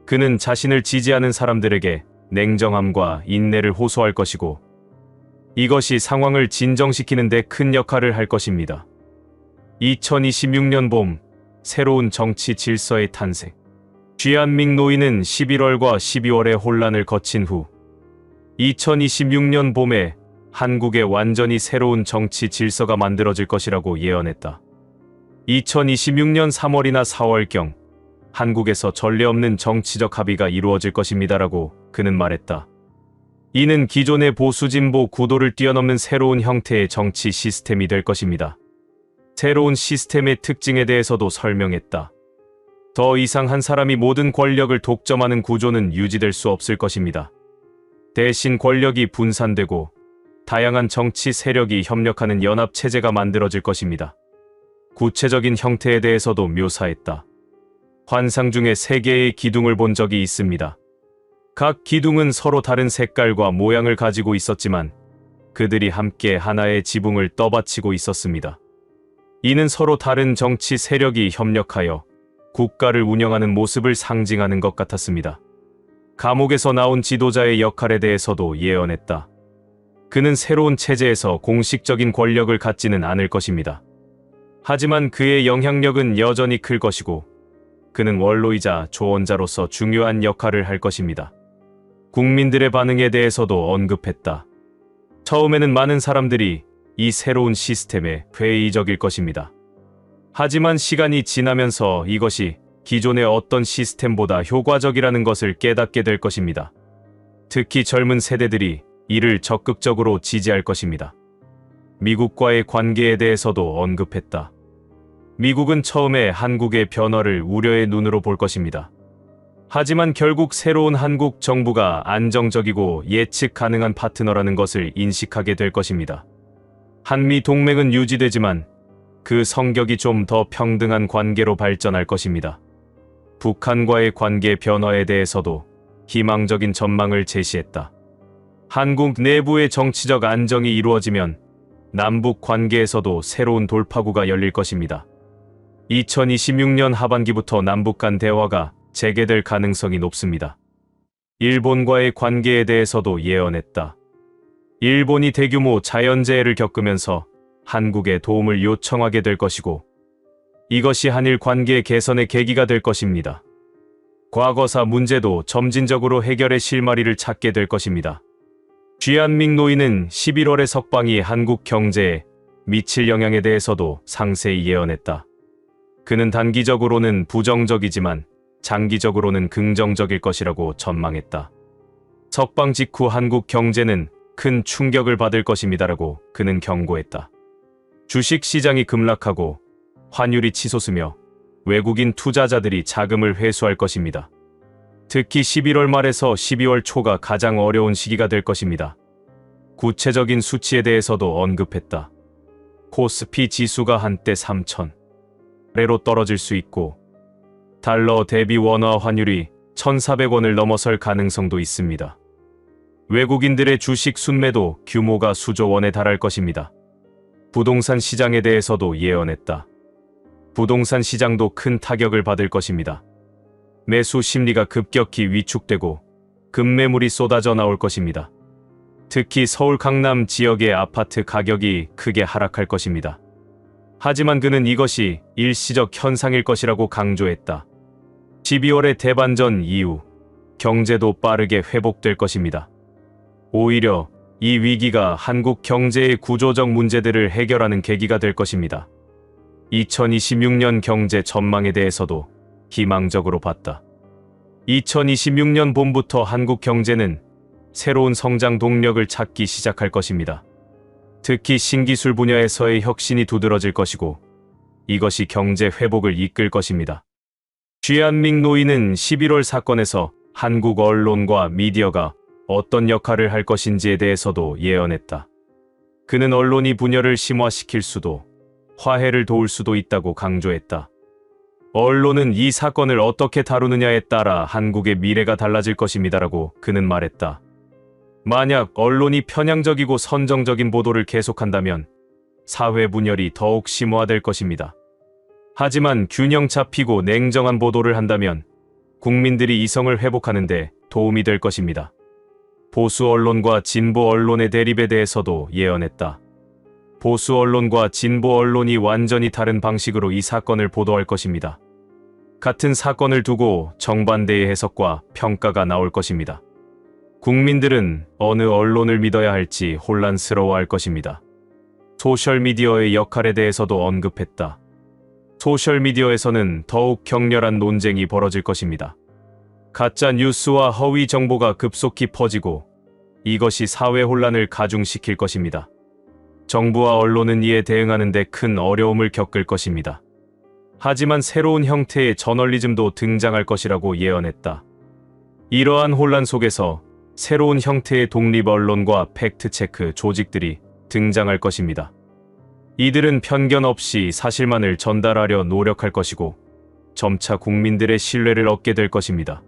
그는 자신을 지지하는 사람들에게 냉정함과 인내를 호소할 것이고 이것이 상황을 진정시키는 데 큰 역할을 할 것입니다. 2026년 봄, 새로운 정치 질서의 탄생. 쉬안밍 노인은 11월과 12월의 혼란을 거친 후 2026년 봄에 한국에 완전히 새로운 정치 질서가 만들어질 것이라고 예언했다. 2026년 3월이나 4월경 한국에서 전례 없는 정치적 합의가 이루어질 것입니다라고 그는 말했다. 이는 기존의 보수진보 구도를 뛰어넘는 새로운 형태의 정치 시스템이 될 것입니다. 새로운 시스템의 특징에 대해서도 설명했다. 더 이상 한 사람이 모든 권력을 독점하는 구조는 유지될 수 없을 것입니다. 대신 권력이 분산되고 다양한 정치 세력이 협력하는 연합체제가 만들어질 것입니다. 구체적인 형태에 대해서도 묘사했다. 환상 중에 3개의 기둥을 본 적이 있습니다. 각 기둥은 서로 다른 색깔과 모양을 가지고 있었지만 그들이 함께 하나의 지붕을 떠받치고 있었습니다. 이는 서로 다른 정치 세력이 협력하여 국가를 운영하는 모습을 상징하는 것 같았습니다. 감옥에서 나온 지도자의 역할에 대해서도 예언했다. 그는 새로운 체제에서 공식적인 권력을 갖지는 않을 것입니다. 하지만 그의 영향력은 여전히 클 것이고 그는 원로이자 조언자로서 중요한 역할을 할 것입니다. 국민들의 반응에 대해서도 언급했다. 처음에는 많은 사람들이 이 새로운 시스템에 회의적일 것입니다. 하지만 시간이 지나면서 이것이 기존의 어떤 시스템보다 효과적이라는 것을 깨닫게 될 것입니다. 특히 젊은 세대들이 이를 적극적으로 지지할 것입니다. 미국과의 관계에 대해서도 언급했다. 미국은 처음에 한국의 변화를 우려의 눈으로 볼 것입니다. 하지만 결국 새로운 한국 정부가 안정적이고 예측 가능한 파트너라는 것을 인식하게 될 것입니다. 한미 동맹은 유지되지만 그 성격이 좀 더 평등한 관계로 발전할 것입니다. 북한과의 관계 변화에 대해서도 희망적인 전망을 제시했다. 한국 내부의 정치적 안정이 이루어지면 남북 관계에서도 새로운 돌파구가 열릴 것입니다. 2026년 하반기부터 남북 간 대화가 재개될 가능성이 높습니다. 일본과의 관계에 대해서도 예언했다. 일본이 대규모 자연재해를 겪으면서 한국에 도움을 요청하게 될 것이고 이것이 한일 관계 개선의 계기가 될 것입니다. 과거사 문제도 점진적으로 해결의 실마리를 찾게 될 것입니다. 쉬안밍 노인은 11월의 석방이 한국 경제에 미칠 영향에 대해서도 상세히 예언했다. 그는 단기적으로는 부정적이지만 장기적으로는 긍정적일 것이라고 전망했다. 석방 직후 한국 경제는 큰 충격을 받을 것입니다라고 그는 경고했다. 주식 시장이 급락하고 환율이 치솟으며 외국인 투자자들이 자금을 회수할 것입니다. 특히 11월 말에서 12월 초가 가장 어려운 시기가 될 것입니다. 구체적인 수치에 대해서도 언급했다. 코스피 지수가 한때 3,000레로 떨어질 수 있고 달러 대비 원화 환율이 1,400원을 넘어설 가능성도 있습니다. 외국인들의 주식 순매도 규모가 수조 원에 달할 것입니다. 부동산 시장에 대해서도 예언했다. 부동산 시장도 큰 타격을 받을 것입니다. 매수 심리가 급격히 위축되고 급매물이 쏟아져 나올 것입니다. 특히 서울 강남 지역의 아파트 가격이 크게 하락할 것입니다. 하지만 그는 이것이 일시적 현상일 것이라고 강조했다. 12월의 대반전 이후 경제도 빠르게 회복될 것입니다. 오히려 이 위기가 한국 경제의 구조적 문제들을 해결하는 계기가 될 것입니다. 2026년 경제 전망에 대해서도 희망적으로 봤다. 2026년 봄부터 한국 경제는 새로운 성장 동력을 찾기 시작할 것입니다. 특히 신기술 분야에서의 혁신이 두드러질 것이고 이것이 경제 회복을 이끌 것입니다. 쥐안밍 노이는 11월 사건에서 한국 언론과 미디어가 어떤 역할을 할 것인지에 대해서도 예언했다. 그는 언론이 분열을 심화시킬 수도 화해를 도울 수도 있다고 강조했다. 언론은 이 사건을 어떻게 다루느냐에 따라 한국의 미래가 달라질 것입니다라고 그는 말했다. 만약 언론이 편향적이고 선정적인 보도를 계속한다면 사회 분열이 더욱 심화될 것입니다. 하지만 균형 잡히고 냉정한 보도를 한다면 국민들이 이성을 회복하는 데 도움이 될 것입니다. 보수 언론과 진보 언론의 대립에 대해서도 예언했다. 보수 언론과 진보 언론이 완전히 다른 방식으로 이 사건을 보도할 것입니다. 같은 사건을 두고 정반대의 해석과 평가가 나올 것입니다. 국민들은 어느 언론을 믿어야 할지 혼란스러워할 것입니다. 소셜미디어의 역할에 대해서도 언급했다. 소셜미디어에서는 더욱 격렬한 논쟁이 벌어질 것입니다. 가짜 뉴스와 허위 정보가 급속히 퍼지고 이것이 사회 혼란을 가중시킬 것입니다. 정부와 언론은 이에 대응하는 데 큰 어려움을 겪을 것입니다. 하지만 새로운 형태의 저널리즘도 등장할 것이라고 예언했다. 이러한 혼란 속에서 새로운 형태의 독립 언론과 팩트체크 조직들이 등장할 것입니다. 이들은 편견 없이 사실만을 전달하려 노력할 것이고 점차 국민들의 신뢰를 얻게 될 것입니다.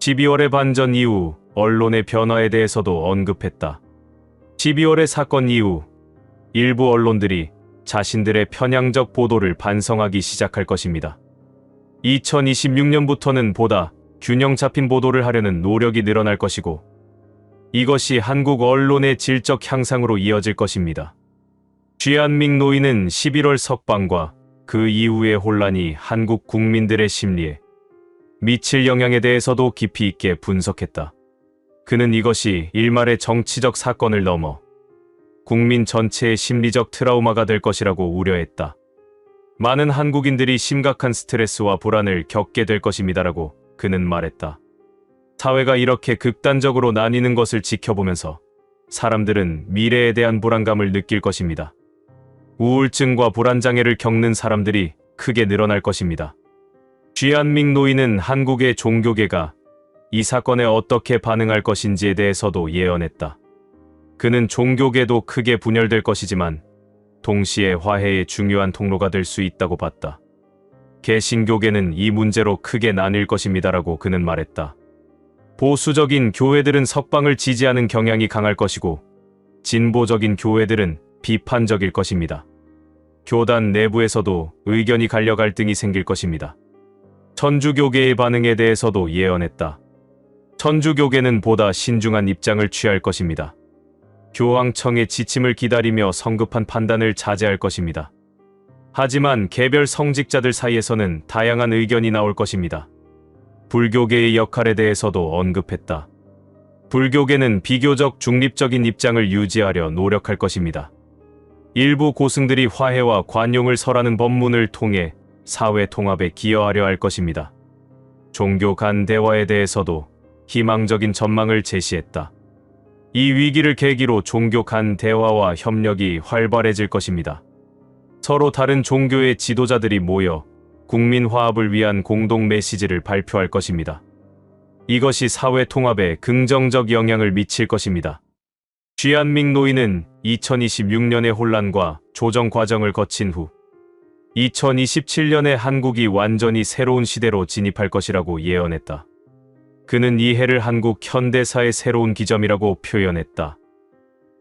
12월의 반전 이후 언론의 변화에 대해서도 언급했다. 12월의 사건 이후 일부 언론들이 자신들의 편향적 보도를 반성하기 시작할 것입니다. 2026년부터는 보다 균형 잡힌 보도를 하려는 노력이 늘어날 것이고 이것이 한국 언론의 질적 향상으로 이어질 것입니다. 쥐안밍 노이는 11월 석방과 그 이후의 혼란이 한국 국민들의 심리에 미칠 영향에 대해서도 깊이 있게 분석했다. 그는 이것이 일말의 정치적 사건을 넘어 국민 전체의 심리적 트라우마가 될 것이라고 우려했다. 많은 한국인들이 심각한 스트레스와 불안을 겪게 될 것입니다라고 그는 말했다. 사회가 이렇게 극단적으로 나뉘는 것을 지켜보면서 사람들은 미래에 대한 불안감을 느낄 것입니다. 우울증과 불안장애를 겪는 사람들이 크게 늘어날 것입니다. 쥐안밍 노이는 한국의 종교계가 이 사건에 어떻게 반응할 것인지에 대해서도 예언했다. 그는 종교계도 크게 분열될 것이지만 동시에 화해의 중요한 통로가 될 수 있다고 봤다. 개신교계는 이 문제로 크게 나뉠 것입니다라고 그는 말했다. 보수적인 교회들은 석방을 지지하는 경향이 강할 것이고 진보적인 교회들은 비판적일 것입니다. 교단 내부에서도 의견이 갈려 갈등이 생길 것입니다. 천주교계의 반응에 대해서도 예언했다. 천주교계는 보다 신중한 입장을 취할 것입니다. 교황청의 지침을 기다리며 성급한 판단을 자제할 것입니다. 하지만 개별 성직자들 사이에서는 다양한 의견이 나올 것입니다. 불교계의 역할에 대해서도 언급했다. 불교계는 비교적 중립적인 입장을 유지하려 노력할 것입니다. 일부 고승들이 화해와 관용을 설하는 법문을 통해 사회 통합에 기여하려 할 것입니다. 종교 간 대화에 대해서도 희망적인 전망을 제시했다. 이 위기를 계기로 종교 간 대화와 협력이 활발해질 것입니다. 서로 다른 종교의 지도자들이 모여 국민 화합을 위한 공동 메시지를 발표할 것입니다. 이것이 사회 통합에 긍정적 영향을 미칠 것입니다. 취한밍 노인은 2026년의 혼란과 조정 과정을 거친 후 2027년에 한국이 완전히 새로운 시대로 진입할 것이라고 예언했다. 그는 이 해를 한국 현대사의 새로운 기점이라고 표현했다.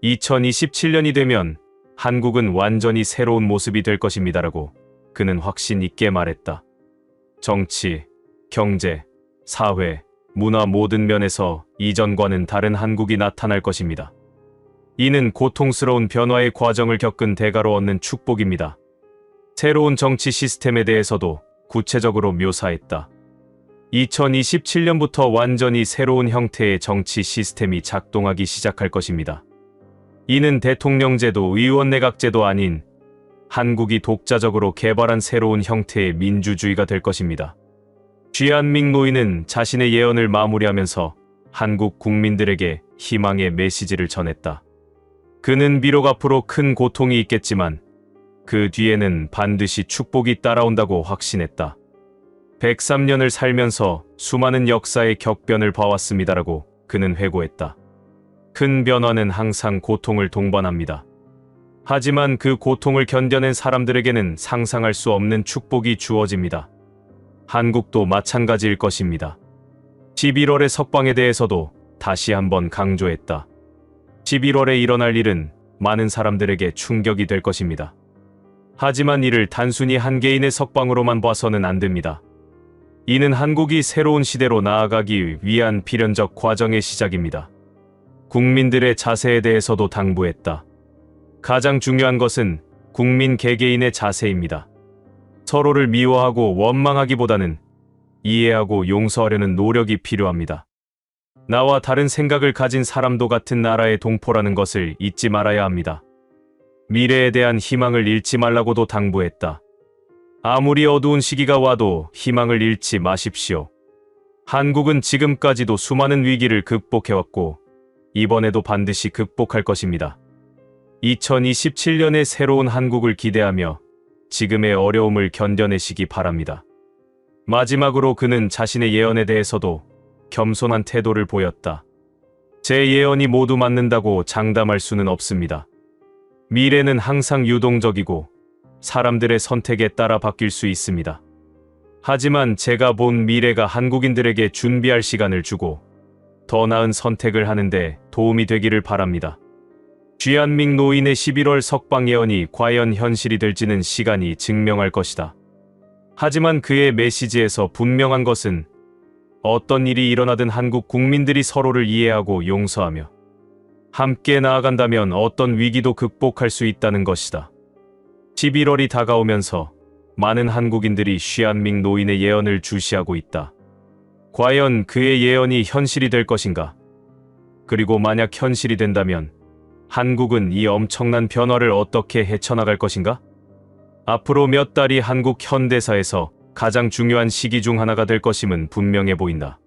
2027년이 되면 한국은 완전히 새로운 모습이 될 것입니다라고 그는 확신 있게 말했다. 정치, 경제, 사회, 문화 모든 면에서 이전과는 다른 한국이 나타날 것입니다. 이는 고통스러운 변화의 과정을 겪은 대가로 얻는 축복입니다. 새로운 정치 시스템에 대해서도 구체적으로 묘사했다. 2027년부터 완전히 새로운 형태의 정치 시스템이 작동하기 시작할 것입니다. 이는 대통령제도, 의원내각제도 아닌 한국이 독자적으로 개발한 새로운 형태의 민주주의가 될 것입니다. 취한밍 노인은 자신의 예언을 마무리하면서 한국 국민들에게 희망의 메시지를 전했다. 그는 비록 앞으로 큰 고통이 있겠지만 그 뒤에는 반드시 축복이 따라온다고 확신했다. 103년을 살면서 수많은 역사의 격변을 봐왔습니다라고 그는 회고했다. 큰 변화는 항상 고통을 동반합니다. 하지만 그 고통을 견뎌낸 사람들에게는 상상할 수 없는 축복이 주어집니다. 한국도 마찬가지일 것입니다. 11월의 석방에 대해서도 다시 한번 강조했다. 11월에 일어날 일은 많은 사람들에게 충격이 될 것입니다. 하지만 이를 단순히 한 개인의 석방으로만 봐서는 안 됩니다. 이는 한국이 새로운 시대로 나아가기 위한 필연적 과정의 시작입니다. 국민들의 자세에 대해서도 당부했다. 가장 중요한 것은 국민 개개인의 자세입니다. 서로를 미워하고 원망하기보다는 이해하고 용서하려는 노력이 필요합니다. 나와 다른 생각을 가진 사람도 같은 나라의 동포라는 것을 잊지 말아야 합니다. 미래에 대한 희망을 잃지 말라고도 당부했다. 아무리 어두운 시기가 와도 희망을 잃지 마십시오. 한국은 지금까지도 수많은 위기를 극복해왔고 이번에도 반드시 극복할 것입니다. 2027년의 새로운 한국을 기대하며 지금의 어려움을 견뎌내시기 바랍니다. 마지막으로 그는 자신의 예언에 대해서도 겸손한 태도를 보였다. 제 예언이 모두 맞는다고 장담할 수는 없습니다. 미래는 항상 유동적이고 사람들의 선택에 따라 바뀔 수 있습니다. 하지만 제가 본 미래가 한국인들에게 준비할 시간을 주고 더 나은 선택을 하는데 도움이 되기를 바랍니다. 취한밍 노인의 11월 석방 예언이 과연 현실이 될지는 시간이 증명할 것이다. 하지만 그의 메시지에서 분명한 것은 어떤 일이 일어나든 한국 국민들이 서로를 이해하고 용서하며 함께 나아간다면 어떤 위기도 극복할 수 있다는 것이다. 11월이 다가오면서 많은 한국인들이 취한밍 노인의 예언을 주시하고 있다. 과연 그의 예언이 현실이 될 것인가? 그리고 만약 현실이 된다면 한국은 이 엄청난 변화를 어떻게 헤쳐나갈 것인가? 앞으로 몇 달이 한국 현대사에서 가장 중요한 시기 중 하나가 될 것임은 분명해 보인다.